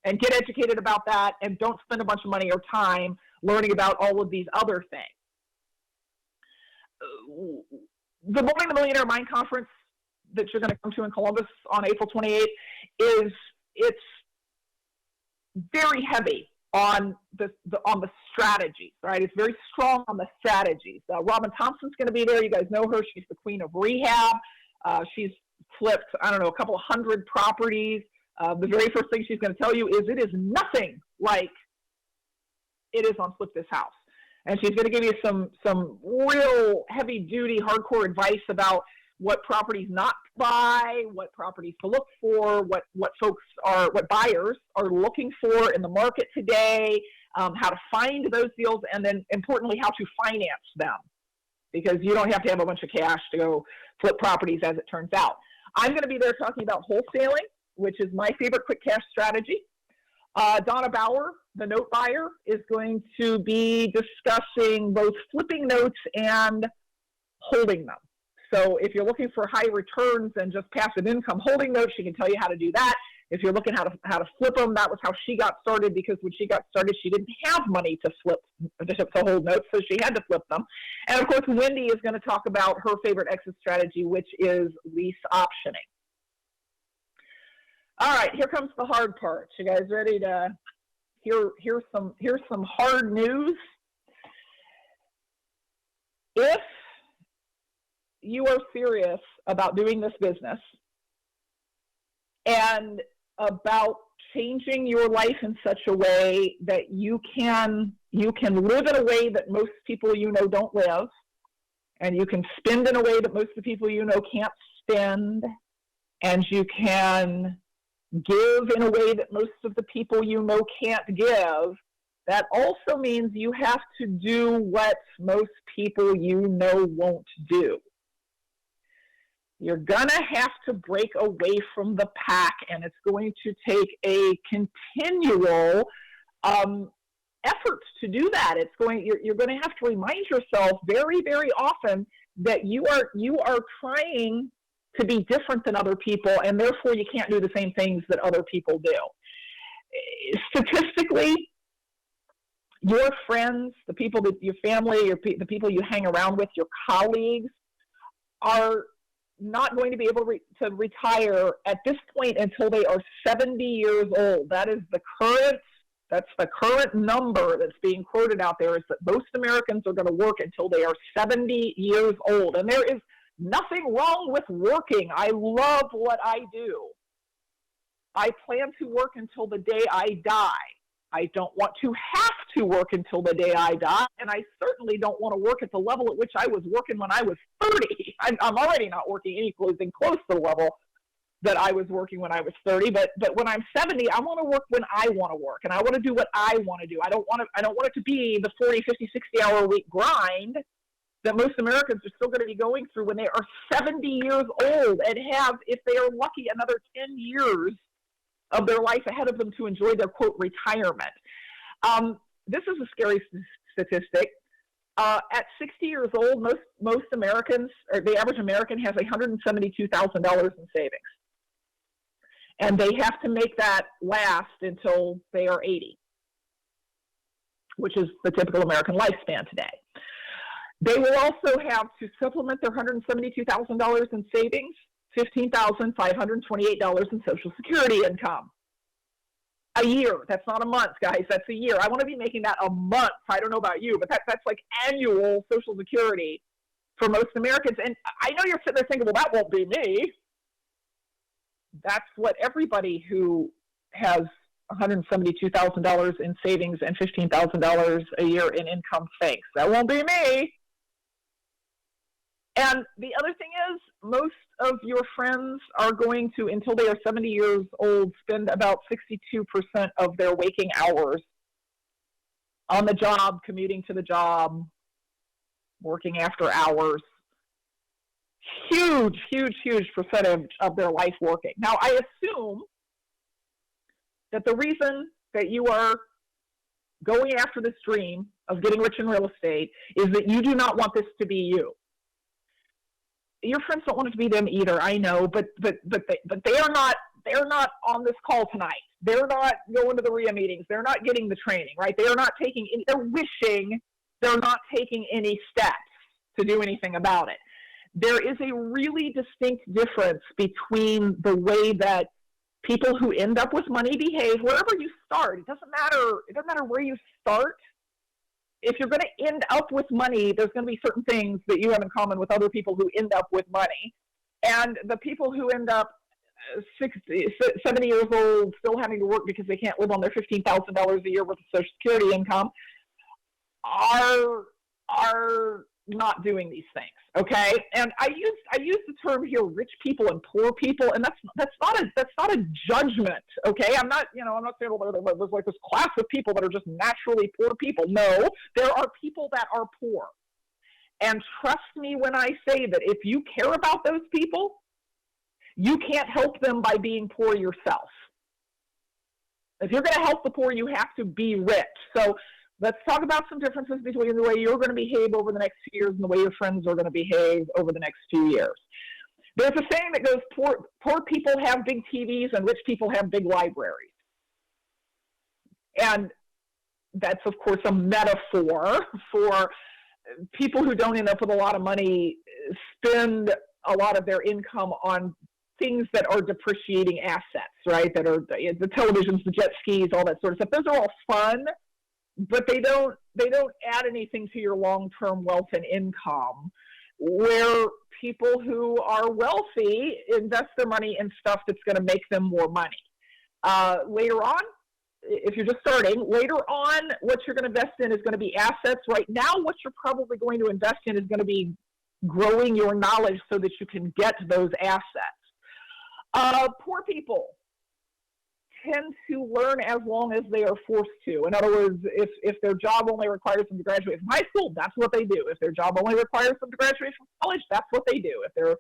and get educated about that, and don't spend a bunch of money or time learning about all of these other things. The Molding the Millionaire Mind Conference that you're going to come to in Columbus on April 28th it's very heavy on the strategies, right? It's very strong on the strategies. Robin Thompson's going to be there. You guys know her. She's the queen of rehab. She's flipped, a couple of hundred properties. The very first thing she's going to tell you is it is nothing like it is on Flip This House. And she's going to give you some real heavy-duty, hardcore advice about what properties not to buy, what properties to look for, what buyers are looking for in the market today, how to find those deals, and then importantly, how to finance them, because you don't have to have a bunch of cash to go flip properties, as it turns out. I'm going to be there talking about wholesaling, which is my favorite quick cash strategy. Donna Bauer, the note buyer, is going to be discussing both flipping notes and holding them. So if you're looking for high returns and just passive income holding notes, she can tell you how to do that. If you're looking how to flip them, that was how she got started, because when she got started, she didn't have money to hold notes, so she had to flip them. And of course, Wendy is going to talk about her favorite exit strategy, which is lease optioning. All right, here comes the hard part. You guys ready to hear some hard news? If you are serious about doing this business and about changing your life in such a way that you can live in a way that most people you know don't live, and you can spend in a way that most of the people you know can't spend, and you can give in a way that most of the people you know can't give, that also means you have to do what most people you know won't do. You're going to have to break away from the pack, and it's going to take a continual effort to do that. You're going to have to remind yourself very, very often that you are trying to be different than other people, and therefore you can't do the same things that other people do. Statistically, your friends, the people that your family, the people you hang around with, your colleagues, are not going to be able to retire at this point until they are 70 years old. That's the current number that's being quoted out there, is that most Americans are going to work until they are 70 years old. And there is nothing wrong with working. I love what I do. I plan to work until the day I die. I don't want to have to work until the day I die, and I certainly don't want to work at the level at which I was working when I was 30. I'm already not working anything close to the level that I was working when I was 30, but when I'm 70, I want to work when I want to work, and I want to do what I want to do. I don't want it to be the 40, 50, 60-hour week grind that most Americans are still going to be going through when they are 70 years old and have, if they are lucky, another 10 years of their life ahead of them to enjoy their, quote, retirement. This is a scary statistic. At 60 years old, most Americans, or the average American, has $172,000 in savings. And they have to make that last until they are 80, which is the typical American lifespan today. They will also have to supplement their $172,000 in savings, $15,528 in Social Security income. A year. That's not a month, guys. That's a year. I want to be making that a month. I don't know about you, but that's like annual Social Security for most Americans. And I know you're sitting there thinking, well, that won't be me. That's what everybody who has $172,000 in savings and $15,000 a year in income thinks. That won't be me. And the other thing is, most of your friends are going to, until they are 70 years old, spend about 62% of their waking hours on the job, commuting to the job, working after hours. Huge, huge, huge percentage of their life working. Now, I assume that the reason that you are going after this dream of getting rich in real estate is that you do not want this to be you. Your friends don't want it to be them either, I know, but they are not on this call tonight. They're not going to the RIA meetings. They're not getting the training, right? They are not taking any, they're wishing they're not taking any steps to do anything about it. There is a really distinct difference between the way that people who end up with money behave wherever you start. It doesn't matter where you start. If you're going to end up with money, there's going to be certain things that you have in common with other people who end up with money. And the people who end up 60, 70 years old still having to work because they can't live on their $15,000 a year worth of Social Security income are not doing these things. Okay. And I use the term here, rich people and poor people. And that's not a judgment. Okay. I'm not saying, well, there's like this class of people that are just naturally poor people. No, there are people that are poor. And trust me when I say that if you care about those people, you can't help them by being poor yourself. If you're going to help the poor, you have to be rich. So let's talk about some differences between the way you're going to behave over the next few years and the way your friends are going to behave over the next few years. There's a saying that goes, poor people have big TVs and rich people have big libraries. And that's, of course, a metaphor for people who don't end up with a lot of money spend a lot of their income on things that are depreciating assets, right? That are the televisions, the jet skis, all that sort of stuff. Those are all fun, but they don't add anything to your long-term wealth and income, where people who are wealthy invest their money in stuff that's going to make them more money. Later on, if you're just starting, later on, what you're going to invest in is going to be assets. Right now, what you're probably going to invest in is going to be growing your knowledge so that you can get those assets. Poor people tend to learn as long as they are forced to. In other words, if their job only requires them to graduate from high school, that's what they do. If their job only requires them to graduate from college, that's what they do. If their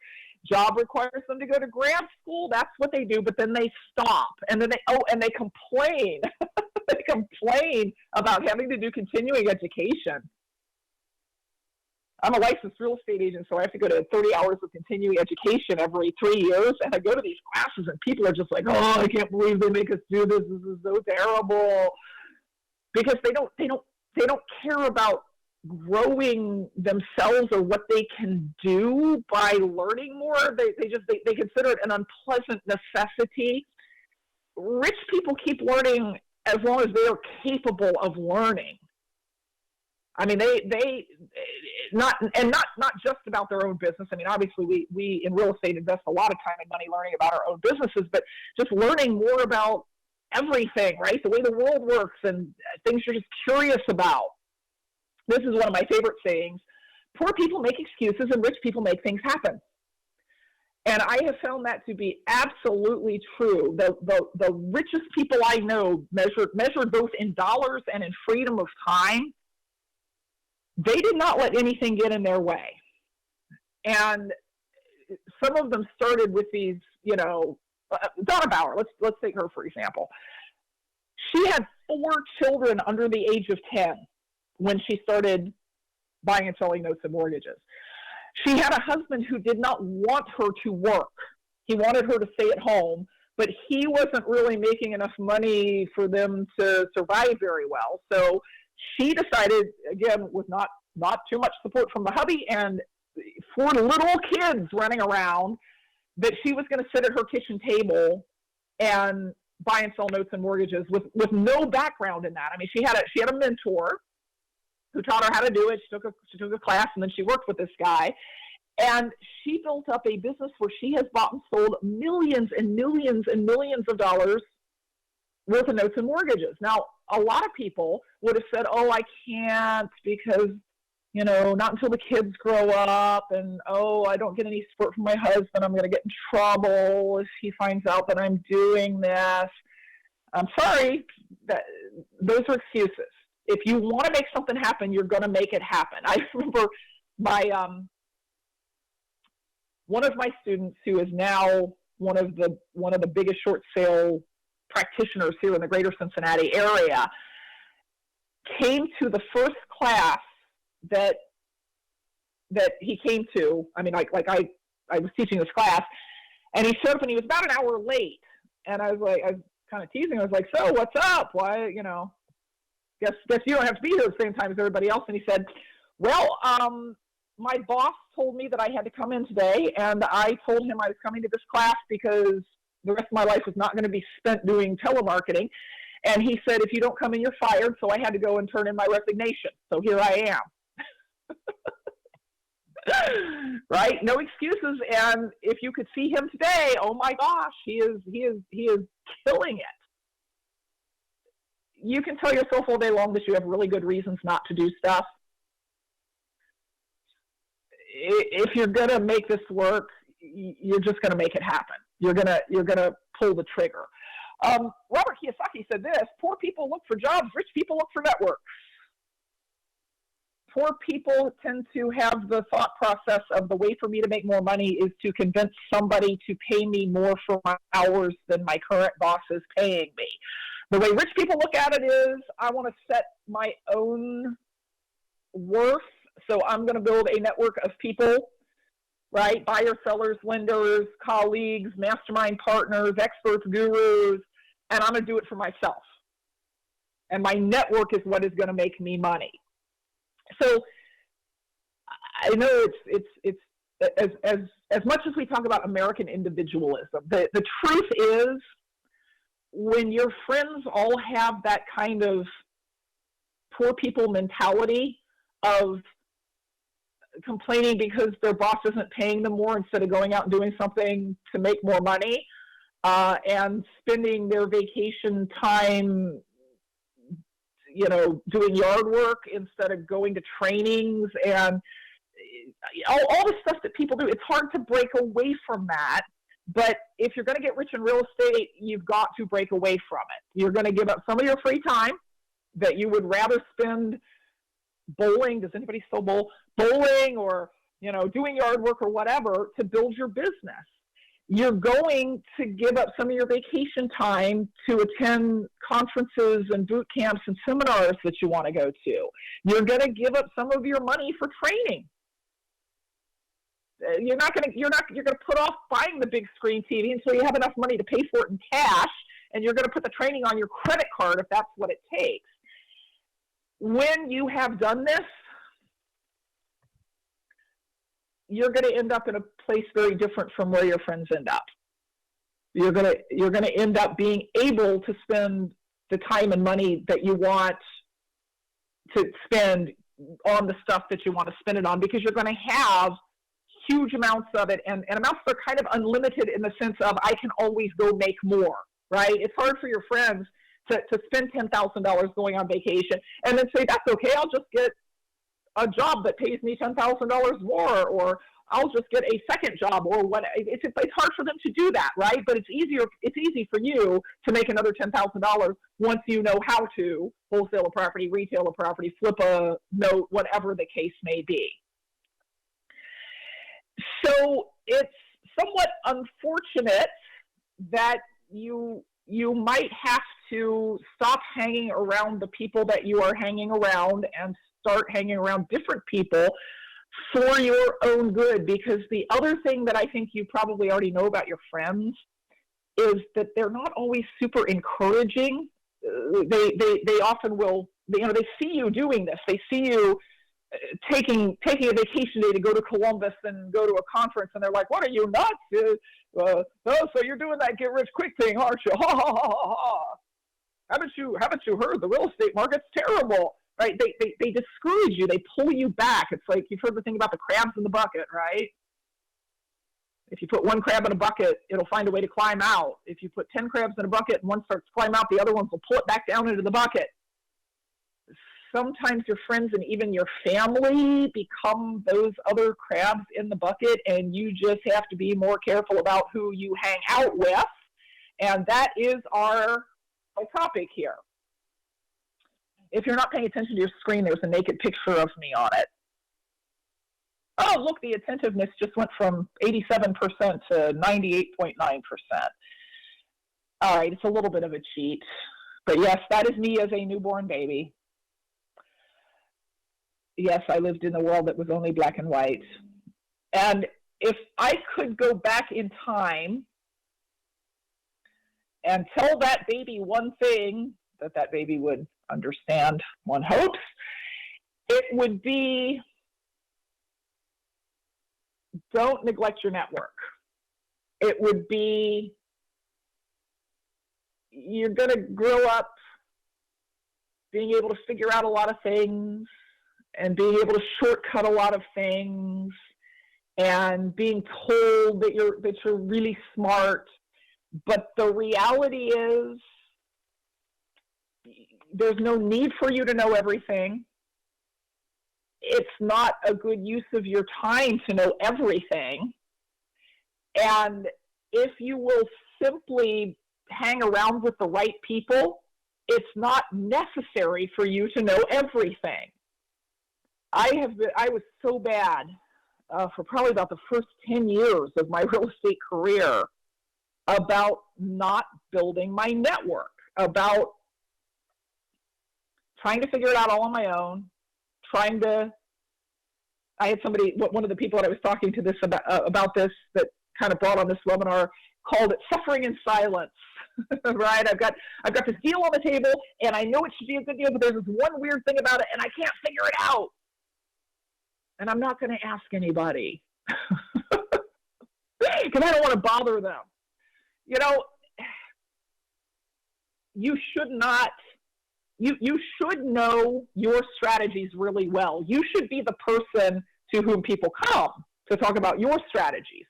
job requires them to go to grad school, that's what they do. But then they stop, and then they complain. They complain about having to do continuing education. I'm a licensed real estate agent, so I have to go to 30 hours of continuing education every 3 years. And I go to these classes, and people are just like, "Oh, I can't believe they make us do this. This is so terrible," because they don't care about growing themselves or what they can do by learning more. They consider it an unpleasant necessity. Rich people keep learning as long as they are capable of learning. I mean, they not just about their own business. I mean, obviously we in real estate invest a lot of time and money learning about our own businesses, but just learning more about everything, right? The way the world works and things you're just curious about. This is one of my favorite sayings: poor people make excuses and rich people make things happen. And I have found that to be absolutely true. The richest people I know, measured both in dollars and in freedom of time, they did not let anything get in their way. And some of them started with these, Donna Bauer, let's take her for example. She had 4 children under the age of 10 when she started buying and selling notes and mortgages. She had a husband who did not want her to work. He wanted her to stay at home, but he wasn't really making enough money for them to survive very well. So she decided, again, with not too much support from the hubby and 4 little kids running around, that she was going to sit at her kitchen table and buy and sell notes and mortgages with no background in that. I mean, she had a mentor who taught her how to do it. She took a class, and then she worked with this guy. And she built up a business where she has bought and sold millions and millions and millions of dollars worth of notes and mortgages. Now, a lot of people would have said, "Oh, I can't because, not until the kids grow up, and I don't get any support from my husband. I'm going to get in trouble if he finds out that I'm doing this." I'm sorry, those are excuses. If you want to make something happen, you're going to make it happen. I remember one of my students, who is now one of the biggest short sale practitioners here in the greater Cincinnati area, came to the first class that he came to. I mean, I was teaching this class, and he showed up, and he was about an hour late. And I was kind of teasing. I was like, "So what's up? Why, guess you don't have to be here at the same time as everybody else." And he said, "Well, my boss told me that I had to come in today, and I told him I was coming to this class because the rest of my life was not going to be spent doing telemarketing. And he said, if you don't come in, you're fired. So I had to go and turn in my resignation. So here I am." Right? No excuses. And if you could see him today, oh my gosh, he is killing it. You can tell yourself all day long that you have really good reasons not to do stuff. if you're going to make this work, you're just going to make it happen. You're going to pull the trigger. Robert Kiyosaki said this: poor people look for jobs, rich people look for networks. Poor people tend to have the thought process of, the way for me to make more money is to convince somebody to pay me more for my hours than my current boss is paying me. The way rich people look at it is, I want to set my own worth, so I'm going to build a network of people, right? Buyers, sellers, lenders, colleagues, mastermind partners, experts, gurus, and I'm going to do it for myself. And my network is what is going to make me money. So I know it's as much as we talk about American individualism, the truth is, when your friends all have that kind of poor people mentality of complaining because their boss isn't paying them more instead of going out and doing something to make more money, and spending their vacation time, doing yard work instead of going to trainings, and all the stuff that people do, it's hard to break away from that. But if you're going to get rich in real estate, you've got to break away from it. You're going to give up some of your free time that you would rather spend bowling. Does anybody still bowl? Bowling, or, doing yard work or whatever, to build your business. You're going to give up some of your vacation time to attend conferences and boot camps and seminars that you want to go to. You're going to give up some of your money for training. You're going to put off buying the big screen TV until you have enough money to pay for it in cash, and you're going to put the training on your credit card if that's what it takes. When you have done this, you're going to end up in a place very different from where your friends end up. You're going to end up being able to spend the time and money that you want to spend on the stuff that you want to spend it on, because you're going to have huge amounts of it, and amounts that are kind of unlimited in the sense of, I can always go make more, right? It's hard for your friends to spend $10,000 going on vacation and then say, that's okay, I'll just get a job that pays me $10,000 more, or I'll just get a second job, or what. It's hard for them to do that, right? But it's easy for you to make another $10,000 once you know how to wholesale a property, retail a property, flip a note, whatever the case may be. So it's somewhat unfortunate that you might have to stop hanging around the people that you are hanging around and start hanging around different people for your own good. Because the other thing that I think you probably already know about your friends is that they're not always super encouraging. They often will, they see you doing this. They see you taking a vacation day to go to Columbus and go to a conference, and they're like, what are you, nuts? Oh, so you're doing that get rich quick thing, aren't you? Ha ha ha ha ha. Haven't you heard the real estate market's terrible? Right? They discourage you. They pull you back. It's like, you've heard the thing about the crabs in the bucket, right? If you put one crab in a bucket, it'll find a way to climb out. If you put 10 crabs in a bucket and one starts to climb out, the other ones will pull it back down into the bucket. Sometimes your friends and even your family become those other crabs in the bucket, and you just have to be more careful about who you hang out with. And that is our topic here. If you're not paying attention to your screen, there's a naked picture of me on it. Oh, look, the attentiveness just went from 87% to 98.9%. All right, it's a little bit of a cheat. But yes, that is me as a newborn baby. Yes, I lived in a world that was only black and white. And if I could go back in time and tell that baby one thing that baby would understand, one hopes, it would be, don't neglect your network. It would be, you're going to grow up being able to figure out a lot of things and being able to shortcut a lot of things and being told that you're really smart. But the reality is, there's no need for you to know everything. it's not a good use of your time to know everything. And if you will simply hang around with the right people, it's not necessary for you to know everything. I was so bad for probably about the first 10 years of my real estate career about not building my network, about trying to figure it out all on my own, I had somebody, one of the people that I was talking to this about this, that kind of brought on this webinar, called it suffering in silence. Right? I've got this deal on the table, and I know it should be a good deal, but there's this one weird thing about it, and I can't figure it out. And I'm not going to ask anybody because I don't want to bother them. You know, you should not. You should know your strategies really well. You should be the person to whom people come to talk about your strategies.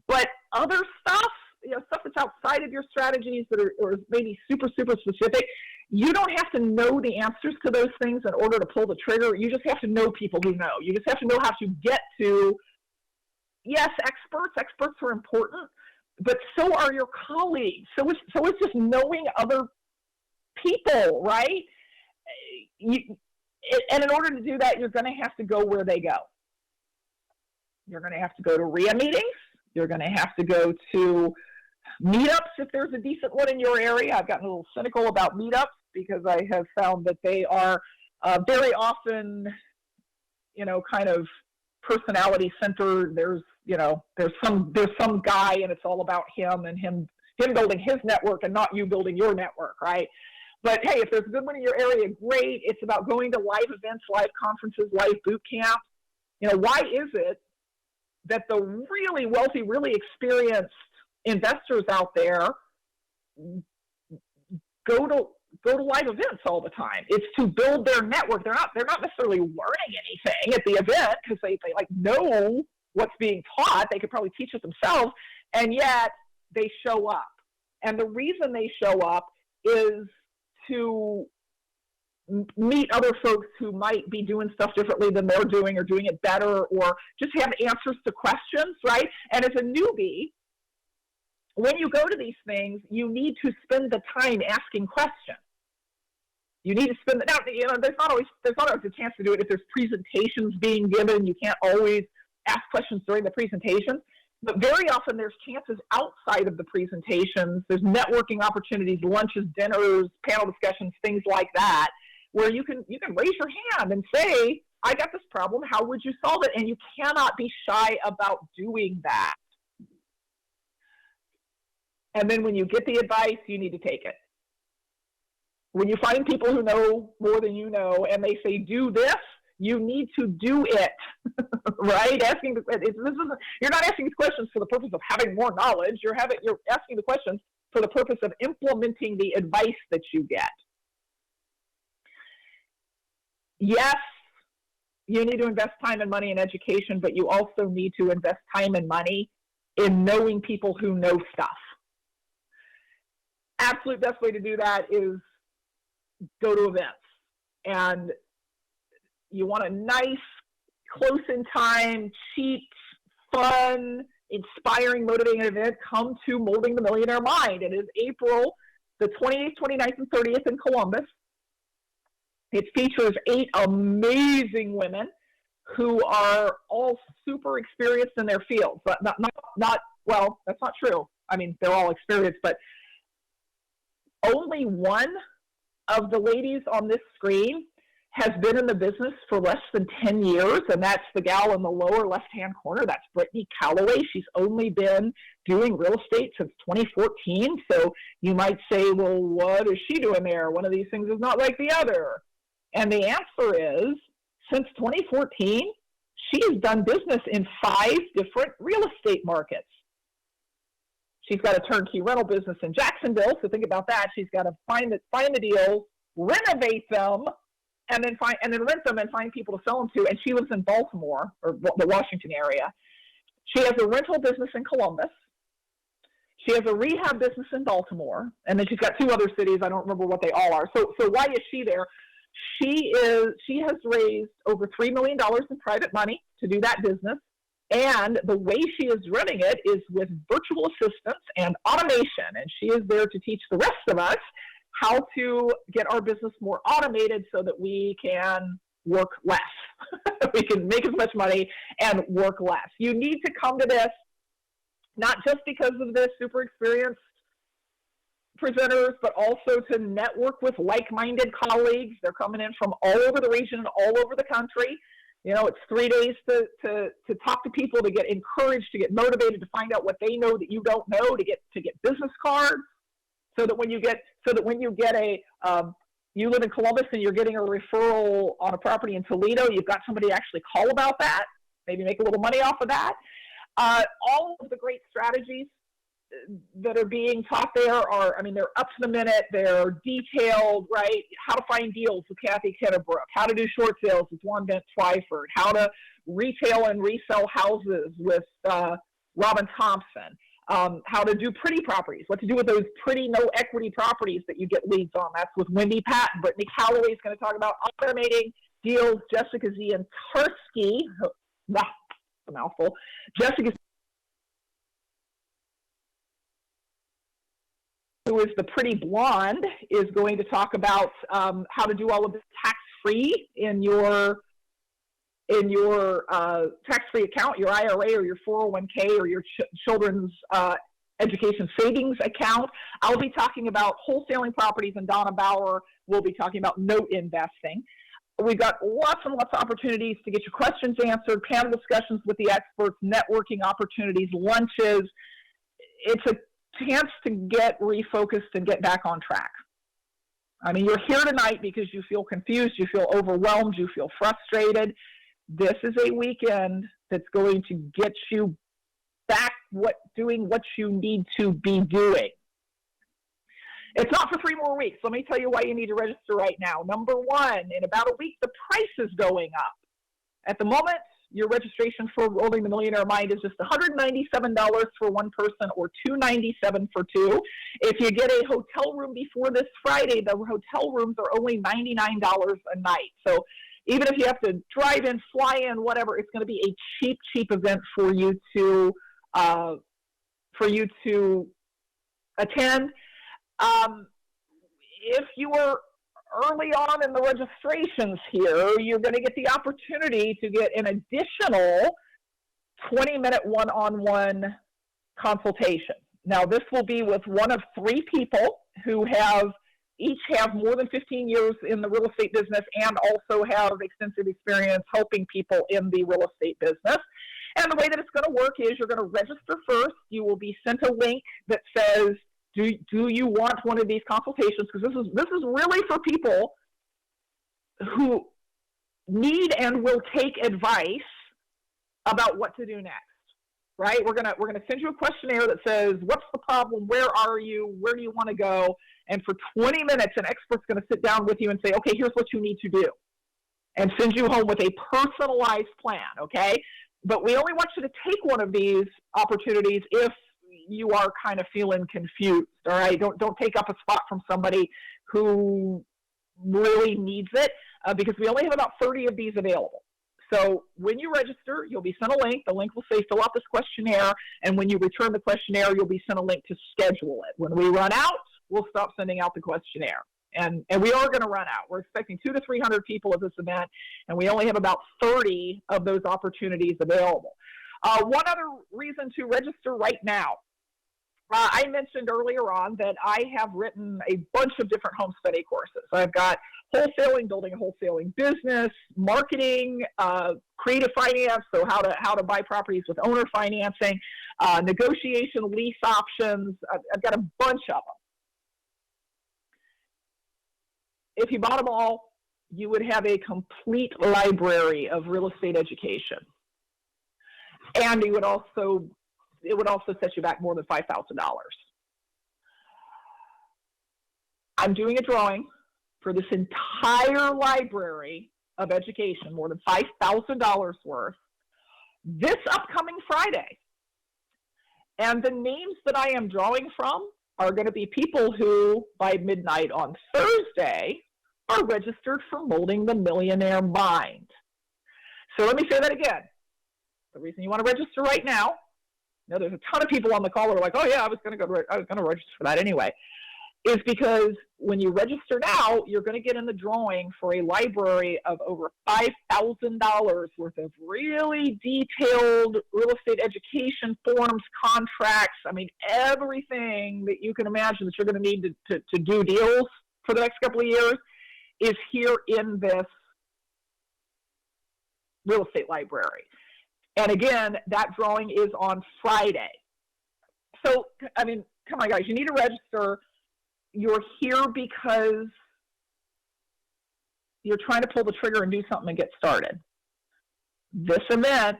But other stuff, stuff that's outside of your strategies that are or maybe super, super specific, you don't have to know the answers to those things in order to pull the trigger. You just have to know people who know. You just have to know how to get to, yes, experts. Experts are important, but so are your colleagues. So it's just knowing other people, right? And in order to do that, you're going to have to go where they go. You're going to have to go to RIA meetings. You're going to have to go to meetups if there's a decent one in your area. I've gotten a little cynical about meetups because I have found that they are very often, kind of personality centered. There's some guy and it's all about him and him building his network and not you building your network, right? But hey, if there's a good one in your area, great. It's about going to live events, live conferences, live boot camps. Why is it that the really wealthy, really experienced investors out there go to live events all the time? It's to build their network. They're not necessarily learning anything at the event because they know what's being taught. They could probably teach it themselves, and yet they show up. And the reason they show up is to meet other folks who might be doing stuff differently than they're doing or doing it better, or just have answers to questions, right? And as a newbie, when you go to these things, you need to spend the time asking questions. You need to spend there's not always a chance to do it if there's presentations being given. You can't always ask questions during the presentations. But very often there's chances outside of the presentations. There's networking opportunities, lunches, dinners, panel discussions, things like that, where you can raise your hand and say, I got this problem, how would you solve it? And you cannot be shy about doing that. And then when you get the advice, you need to take it. When you find people who know more than you know and they say, do this, you need to do it, right? You're not asking these questions for the purpose of having more knowledge. You're asking the questions for the purpose of implementing the advice that you get. Yes, you need to invest time and money in education, but you also need to invest time and money in knowing people who know stuff. Absolute best way to do that is go to events. And you want a nice, close in time, cheap, fun, inspiring, motivating event, come to Molding the Millionaire Mind. It is April the 28th, 29th, and 30th in Columbus. It features 8 amazing women who are all super experienced in their fields. But well, that's not true. I mean, they're all experienced, but only one of the ladies on this screen has been in the business for less than 10 years, and that's the gal in the lower left-hand corner. That's Brittany Calloway. She's only been doing real estate since 2014, so you might say, well, what is she doing there? One of these things is not like the other. And the answer is, since 2014, she has done business in 5 different real estate markets. She's got a turnkey rental business in Jacksonville, so think about that. She's got to find the deals, renovate them, and then rent them and find people to sell them to. And she lives in Baltimore, or the Washington area. She has a rental business in Columbus. She has a rehab business in Baltimore, and then she's got 2 other cities. I don't remember what they all are. So why is she there? She has raised over $3 million in private money to do that business. And the way she is running it is with virtual assistants and automation. And she is there to teach the rest of us how to get our business more automated so that we can work less. We can make as much money and work less. You need to come to this, not just because of the super experienced presenters, but also to network with like-minded colleagues. They're coming in from all over the region and all over the country. You know, it's 3 days to talk to people, to get encouraged, to get motivated, to find out what they know that you don't know, to get business cards, so that when you get you live in Columbus and you're getting a referral on a property in Toledo, you've got somebody to actually call about that, maybe make a little money off of that. All of the great strategies that are being taught there are, I mean, they're up to the minute, they're detailed, right? How to find deals with Kathy Kennebrook, how to do short sales with Juan Bent Twyford, how to retail and resell houses with Robin Thompson, how to do pretty properties, what to do with those pretty no equity properties that you get leads on. That's with Wendy Patton. Brittany Calloway is going to talk about automating deals. Jessica Zientarski, that's a mouthful. Jessica, who is the pretty blonde, is going to talk about how to do all of this tax-free in your tax-free account, your IRA or your 401k or your children's education savings account. I'll be talking about wholesaling properties, and Donna Bauer will be talking about note investing. We've got lots and lots of opportunities to get your questions answered, panel discussions with the experts, networking opportunities, lunches. It's a chance to get refocused and get back on track. I mean, you're here tonight because you feel confused, you feel overwhelmed, you feel frustrated. This is a weekend that's going to get you back doing what you need to be doing. It's not for 3 more weeks. Let me tell you why you need to register right now. Number one, in about a week, the price is going up. At the moment, your registration for Rolling the Millionaire Mind is just $197 for one person or $297 for two. If you get a hotel room before this Friday, the hotel rooms are only $99 a night. So even if you have to drive in, fly in, whatever, it's going to be a cheap event for you to attend. If you are early on in the registrations here, you're going to get the opportunity to get an additional 20-minute one-on-one consultation. Now, this will be with one of 3 people who each have more than 15 years in the real estate business and also have extensive experience helping people in the real estate business. And the way that it's going to work is you're going to register first. You will be sent a link that says, do you want one of these consultations? Because this is really for people who need and will take advice about what to do next, right? We're gonna send you a questionnaire that says, what's the problem? Where are you? Where do you want to go? And for 20 minutes, an expert's going to sit down with you and say, okay, here's what you need to do, and send you home with a personalized plan, okay? But we only want you to take one of these opportunities if you are kind of feeling confused, all right? Don't take up a spot from somebody who really needs it, because we only have about 30 of these available. So when you register, you'll be sent a link. The link will say, fill out this questionnaire, and when you return the questionnaire, you'll be sent a link to schedule it. When we run out, we'll stop sending out the questionnaire. And we are going to run out. We're expecting 200 to 300 people at this event, and we only have about 30 of those opportunities available. One other reason to register right now. I mentioned earlier on that I have written a bunch of different homesteading courses. I've got wholesaling, building a wholesaling business, marketing, creative finance, so how to buy properties with owner financing, negotiation, lease options. I've got a bunch of them. If you bought them all, you would have a complete library of real estate education. And it would also set you back more than $5,000. I'm doing a drawing for this entire library of education, more than $5,000 worth, this upcoming Friday. And the names that I am drawing from are going to be people who, by midnight on Thursday, are registered for Molding the Millionaire Mind. So let me say that again. The reason you want to register right now, there's a ton of people on the call who are like, oh yeah, I was going to register for that anyway, is because when you register now, you're going to get in the drawing for a library of over $5,000 worth of really detailed real estate education forms, contracts. I mean, everything that you can imagine that you're going to need to do deals for the next couple of years is here in this real estate library. And again, that drawing is on Friday. So, I mean, come on, guys, you need to register. You're here because you're trying to pull the trigger and do something and get started. This event,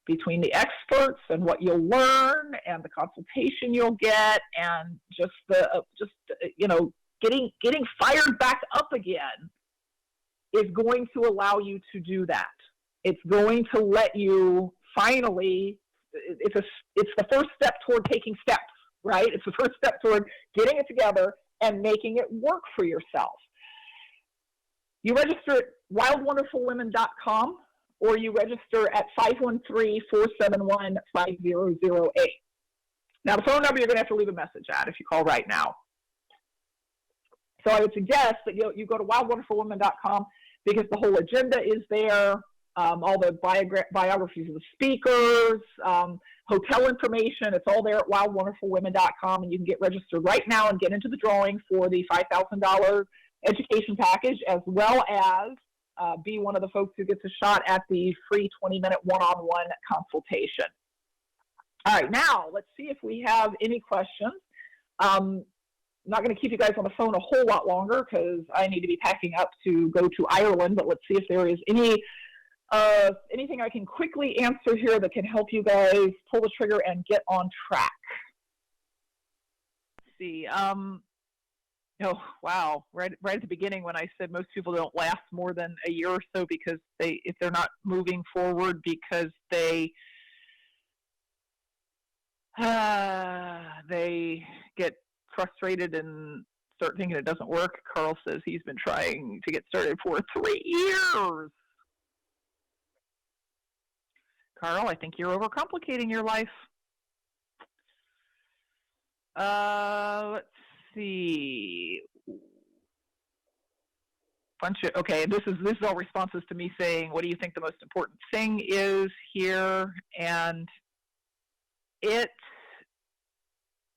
between the experts and what you'll learn and the consultation you'll get and getting fired back up again, is going to allow you to do that. It's going to let you finally, it's the first step toward taking steps, right? It's the first step toward getting it together and making it work for yourself. You register at wildwonderfulwomen.com or you register at 513-471-5008. Now, the phone number you're going to have to leave a message at if you call right now. So I would suggest that you go to wildwonderfulwomen.com because the whole agenda is there. All the biographies of the speakers, hotel information, it's all there at wildwonderfulwomen.com, and you can get registered right now and get into the drawing for the $5,000 education package, as well as be one of the folks who gets a shot at the free 20-minute one-on-one consultation. All right, now let's see if we have any questions. I'm not going to keep you guys on the phone a whole lot longer because I need to be packing up to go to Ireland, but let's see if there is anything I can quickly answer here that can help you guys pull the trigger and get on track. Let's see. Oh, wow. Right at the beginning when I said most people don't last more than a year or so because if they're not moving forward because they get frustrated and start thinking it doesn't work. Carl says he's been trying to get started for 3 years. Carl, I think you're overcomplicating your life. Let's see. Okay, this is all responses to me saying, what do you think the most important thing is here? And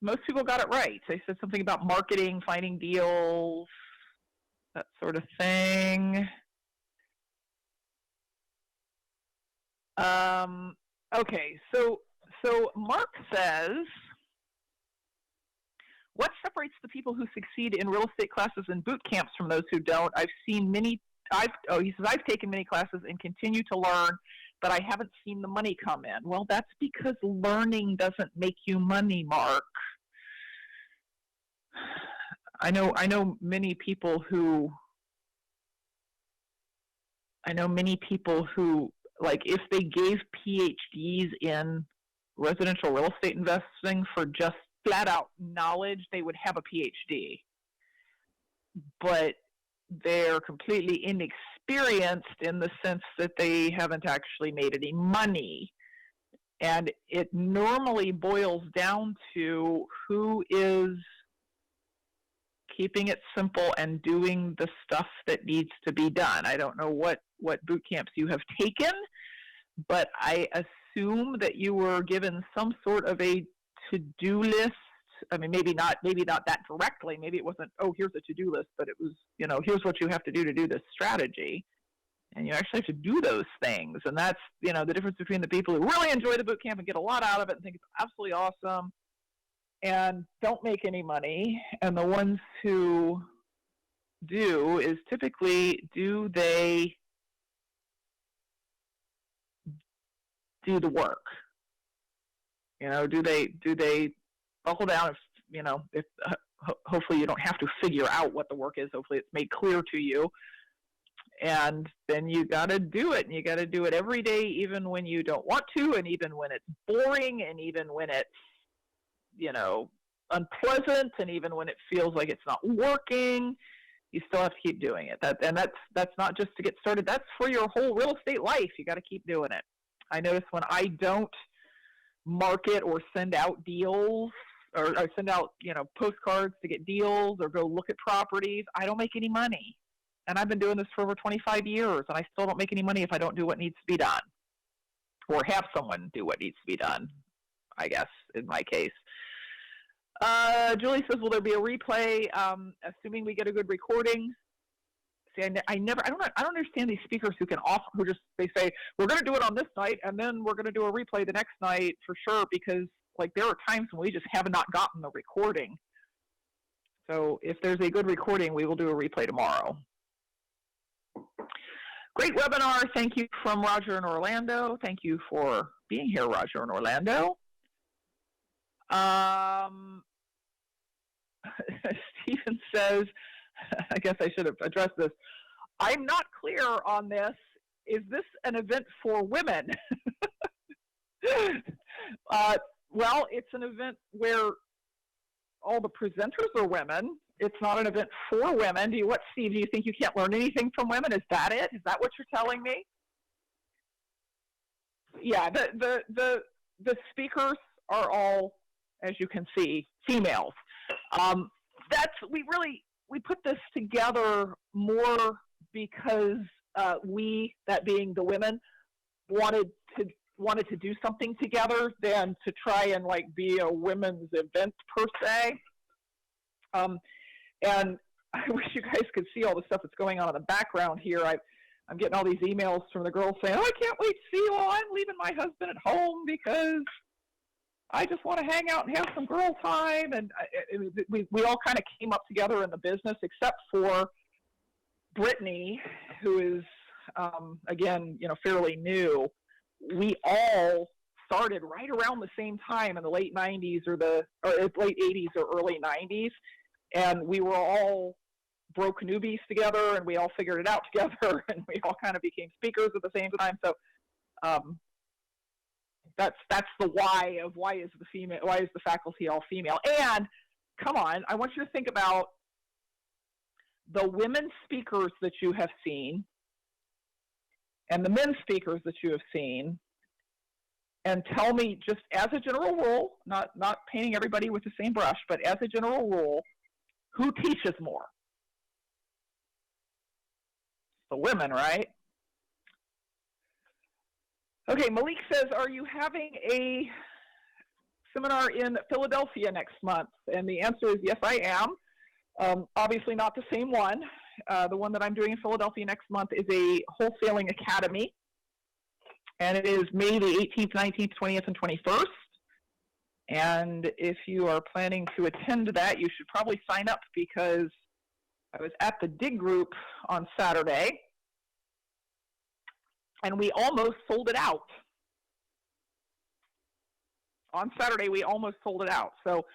most people got it right. They said something about marketing, finding deals, that sort of thing. Okay, so Mark says, what separates the people who succeed in real estate classes and boot camps from those who don't? He says, I've taken many classes and continue to learn, but I haven't seen the money come in. Well, that's because learning doesn't make you money, Mark. I know many people who like if they gave PhDs in residential real estate investing for just flat out knowledge, they would have a PhD. But they're completely inexperienced in the sense that they haven't actually made any money. And it normally boils down to who is keeping it simple and doing the stuff that needs to be done. I don't know what boot camps you have taken, but I assume that you were given some sort of a to-do list. I mean, maybe not that directly. Maybe it wasn't, oh, here's a to-do list, but it was, here's what you have to do this strategy. And you actually have to do those things. And that's, the difference between the people who really enjoy the boot camp and get a lot out of it and think it's absolutely awesome and don't make any money, and the ones who do is typically, do they do the work? Do they buckle down if hopefully you don't have to figure out what the work is. Hopefully it's made clear to you. And then you got to do it, and you got to do it every day, even when you don't want to, and even when it's boring, and even when it's, unpleasant, and even when it feels like it's not working. you still have to keep doing it. That's not just to get started. That's for your whole real estate life. You got to keep doing it. I notice when I don't market or send out deals or send out, postcards to get deals or go look at properties, I don't make any money. And I've been doing this for over 25 years, and I still don't make any money if I don't do what needs to be done or have someone do what needs to be done, I guess, in my case. Julie says, will there be a replay, assuming we get a good recording? See, I don't understand these speakers who they say, we're going to do it on this night, and then we're going to do a replay the next night for sure, because, there are times when we just have not gotten the recording. So if there's a good recording, we will do a replay tomorrow. Great webinar. Thank you from Roger in Orlando. Thank you for being here, Roger in Orlando. Stephen says, I guess I should have addressed this. I'm not clear on this. Is this an event for women? Well, it's an event where all the presenters are women. It's not an event for women. Steve, do you think you can't learn anything from women? Is that it? Is that what you're telling me? Yeah, the speakers are all, as you can see, females. We put this together more because we, that being the women, wanted to do something together than to try and be a women's event per se. And I wish you guys could see all the stuff that's going on in the background here. I'm getting all these emails from the girls saying, I can't wait to see you all. I'm leaving my husband at home because I just want to hang out and have some girl time. And we all kind of came up together in the business, except for Brittany, who is, again, fairly new. We all started right around the same time in the late 90s or late 80s or early 90s. And we were all broke newbies together, and we all figured it out together, and we all kind of became speakers at the same time. So that's the why is the faculty all female. And come on, I want you to think about the women speakers that you have seen and the men speakers that you have seen, and tell me, just as a general rule, not painting everybody with the same brush, but as a general rule, who teaches more? The women, right? Okay, Malik says, are you having a seminar in Philadelphia next month? And the answer is yes, I am. Obviously not the same one. The one that I'm doing in Philadelphia next month is a wholesaling academy. And it is May the 18th, 19th, 20th, and 21st. And if you are planning to attend that, you should probably sign up, because I was at the dig group on Saturday, and we almost sold it out. On Saturday, we almost sold it out. So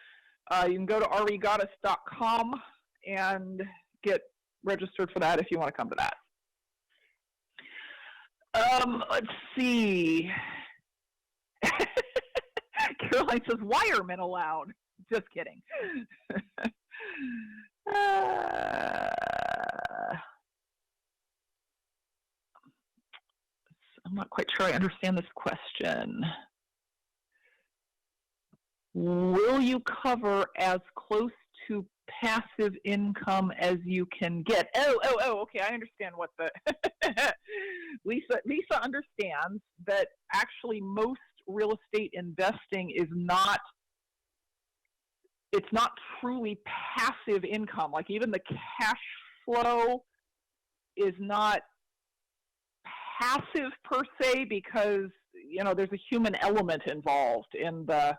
you can go to regoddess.com and get registered for that if you want to come to that. Let's see. Caroline says, why are men allowed? Just kidding. I'm not quite sure I understand this question. Will you cover as close to passive income as you can get? Okay, I understand what the Lisa understands that actually most real estate investing is not truly passive income. Like, even the cash flow is not passive per se, because there's a human element involved in the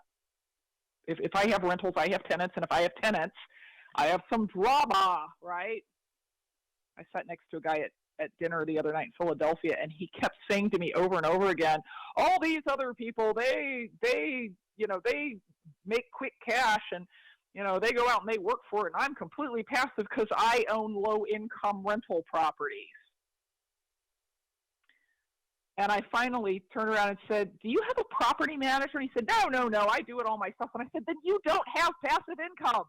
if I have rentals, I have tenants, and if I have tenants, I have some drama, right? I sat next to a guy at dinner the other night in Philadelphia, and he kept saying to me over and over again, all these other people, they make quick cash, and they go out and they work for it, and I'm completely passive because I own low-income rental properties. And I finally turned around and said, do you have a property manager? And he said, no, I do it all myself. And I said, then you don't have passive income.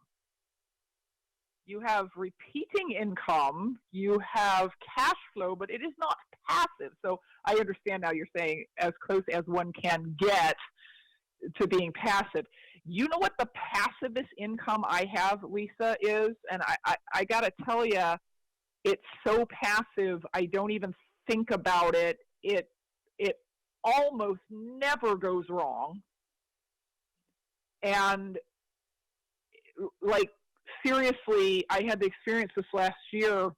you have repeating income, you have cash flow, but it is not passive. So I understand now you're saying as close as one can get to being passive. You know what the passivest income I have, Lisa, is? And I got to tell you, it's so passive, I don't even think about it. It almost never goes wrong. And like, seriously, I had the experience this last year.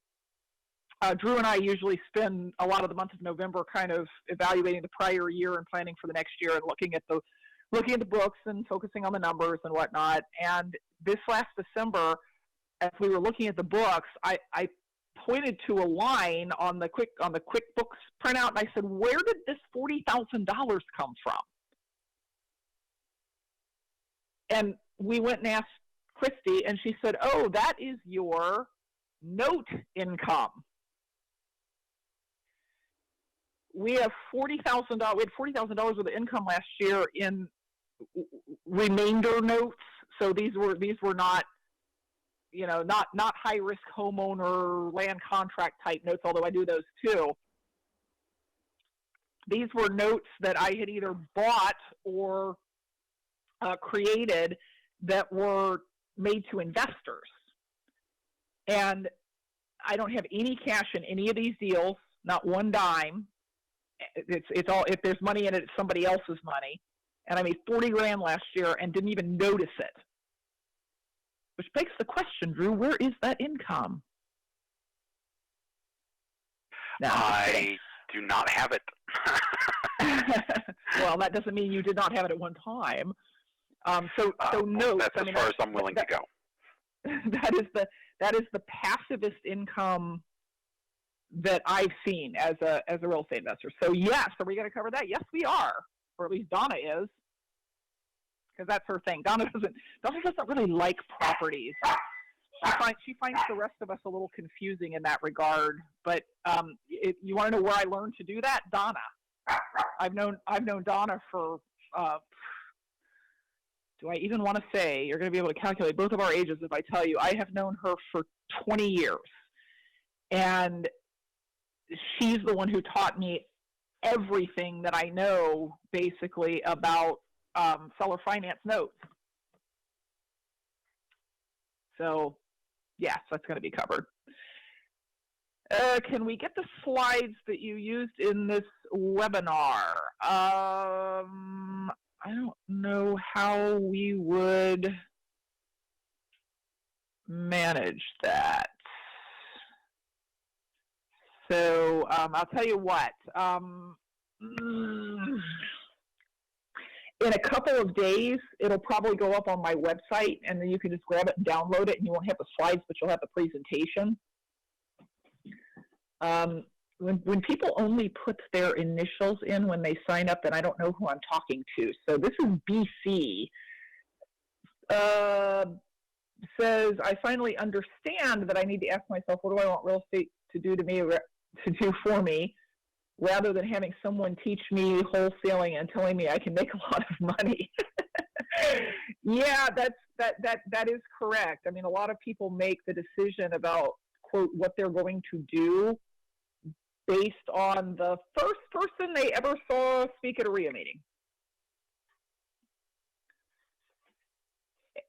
Drew and I usually spend a lot of the month of November kind of evaluating the prior year and planning for the next year and looking at the books and focusing on the numbers and whatnot. And this last December, as we were looking at the books, I pointed to a line on the QuickBooks printout, and I said, "Where did this $40,000 come from?" And we went and asked Christy, and she said, "Oh, that is your note income." We have $40,000. We had $40,000 worth of income last year in remainder notes. So these were not, not high risk homeowner land contract type notes, although I do those too. These were notes that I had either bought or created that were made to investors. And I don't have any cash in any of these deals, not one dime. It's all, if there's money in it, it's somebody else's money. And I made $40,000 last year and didn't even notice it. Which begs the question, Drew, where is that income? Now, I do not have it. Well, that doesn't mean you did not have it at one time. So notes. That's as far as I'm willing to go. That is the passivest income that I've seen as a real estate investor. So yes, are we going to cover that? Yes, we are, or at least Donna is, because that's her thing. Donna doesn't really like properties. She finds the rest of us a little confusing in that regard. But if you want to know where I learned to do that, Donna. I've known Donna for. Do I even want to say, you're going to be able to calculate both of our ages if I tell you, I have known her for 20 years. And she's the one who taught me everything that I know, basically, about seller finance notes. So, yes, that's going to be covered. Can we get the slides that you used in this webinar? I don't know how we would manage that. So I'll tell you what. In a couple of days, it'll probably go up on my website, and then you can just grab it and download it, and you won't have the slides, but you'll have the presentation. When people only put their initials in when they sign up, then I don't know who I'm talking to. So this is BC. Says, I finally understand that I need to ask myself, what do I want real estate to do for me, rather than having someone teach me wholesaling and telling me I can make a lot of money. Yeah, that is correct. I mean, a lot of people make the decision about, quote, what they're going to do based on the first person they ever saw speak at a RIA meeting.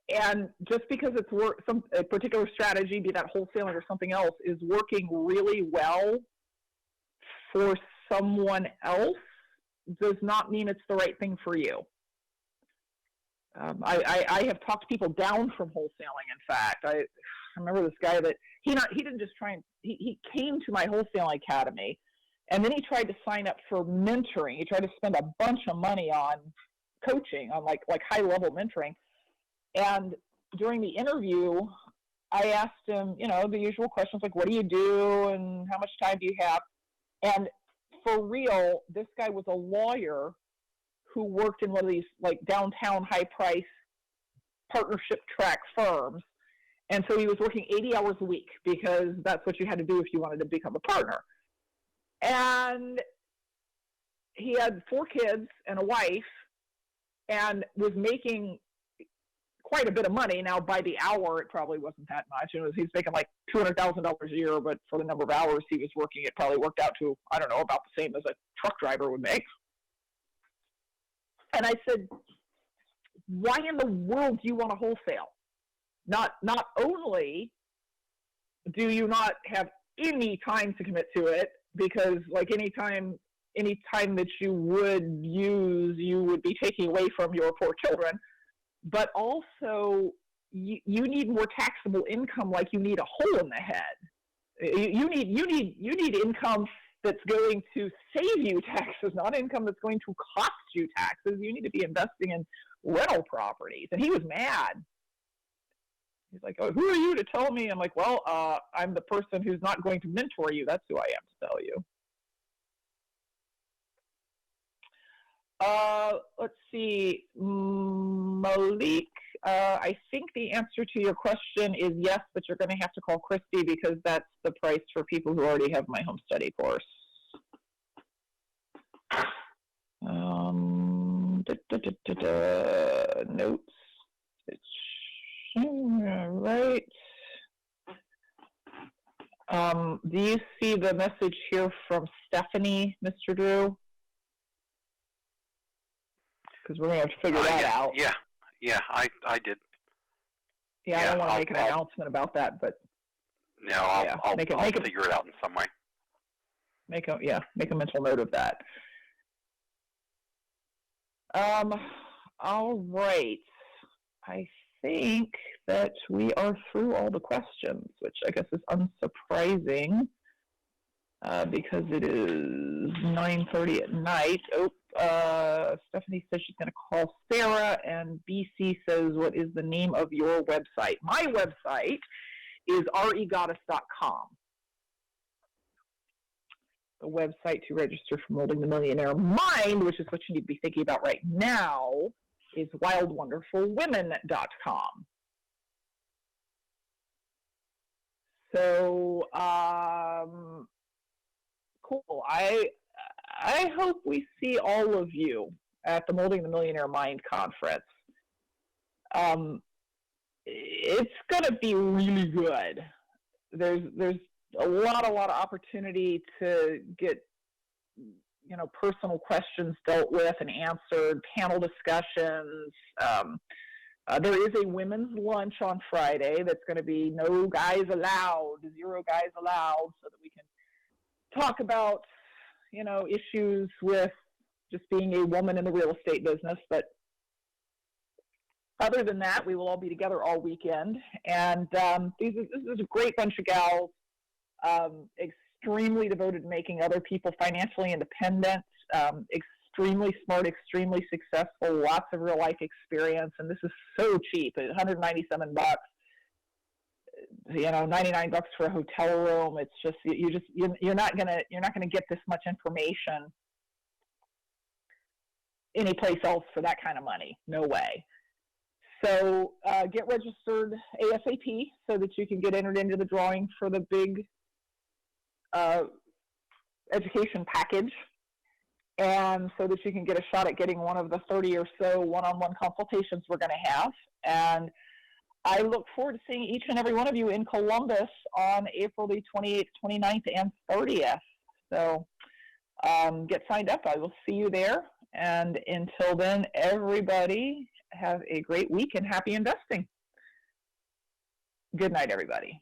And just because it's a particular strategy, be that wholesaling or something else, is working really well for someone else, does not mean it's the right thing for you. I have talked people down from wholesaling. In fact, I remember this guy that he didn't just try and he came to my wholesaling academy, and then he tried to sign up for mentoring. He tried to spend a bunch of money on coaching, on like high level mentoring. And during the interview, I asked him, the usual questions like, what do you do and how much time do you have? And for real, this guy was a lawyer who worked in one of these like downtown high price partnership track firms. And so he was working 80 hours a week because that's what you had to do if you wanted to become a partner. And he had 4 kids and a wife and was making, quite a bit of money. Now, by the hour, it probably wasn't that much. He's making like $200,000 a year, but for the number of hours he was working, it probably worked out to, I don't know, about the same as a truck driver would make. And I said, why in the world do you want to wholesale? Not only do you not have any time to commit to it, because like any time that you would use, you would be taking away from your poor children, but also you need more taxable income, like you need a hole in the head. You need income that's going to save you taxes, not income that's going to cost you taxes. You need to be investing in rental properties. And he was mad. He's like, oh, who are you to tell me? I'm like, well, I'm the person who's not going to mentor you. That's who I am to tell you. Let's see, Malik, I think the answer to your question is yes, but you're going to have to call Christy because that's the price for people who already have my home study course. Notes. Right. Do you see the message here from Stephanie, Mr. Drew? Because we're going to have to figure that out. Yeah, I did. Yeah, I don't want to make an announcement about that, but no, I'll figure it out in some way. Make a mental note of that. All right. I think that we are through all the questions, which I guess is unsurprising because it is 9:30 at night. Stephanie says she's going to call Sarah, and BC says, what is the name of your website? My website is regoddess.com. The website to register for Molding the Millionaire Mind, which is what you need to be thinking about right now, is wildwonderfulwomen.com. So, cool. I hope we see all of you at the Molding the Millionaire Mind conference. It's going to be really good. There's a lot of opportunity to get, personal questions dealt with and answered, panel discussions. There is a women's lunch on Friday that's going to be no guys allowed, 0 guys allowed, so that we can talk about, issues with just being a woman in the real estate business. But other than that, we will all be together all weekend. And this is a great bunch of gals, extremely devoted to making other people financially independent, extremely smart, extremely successful, lots of real life experience. And this is so cheap, $197. $99 for a hotel room. It's just you're not gonna get this much information anyplace else for that kind of money. No way. So get registered ASAP so that you can get entered into the drawing for the big education package, and so that you can get a shot at getting one of the 30 or so one-on-one consultations we're going to have. And I look forward to seeing each and every one of you in Columbus on April the 28th, 29th, and 30th. So get signed up. I will see you there. And until then, everybody have a great week and happy investing. Good night, everybody.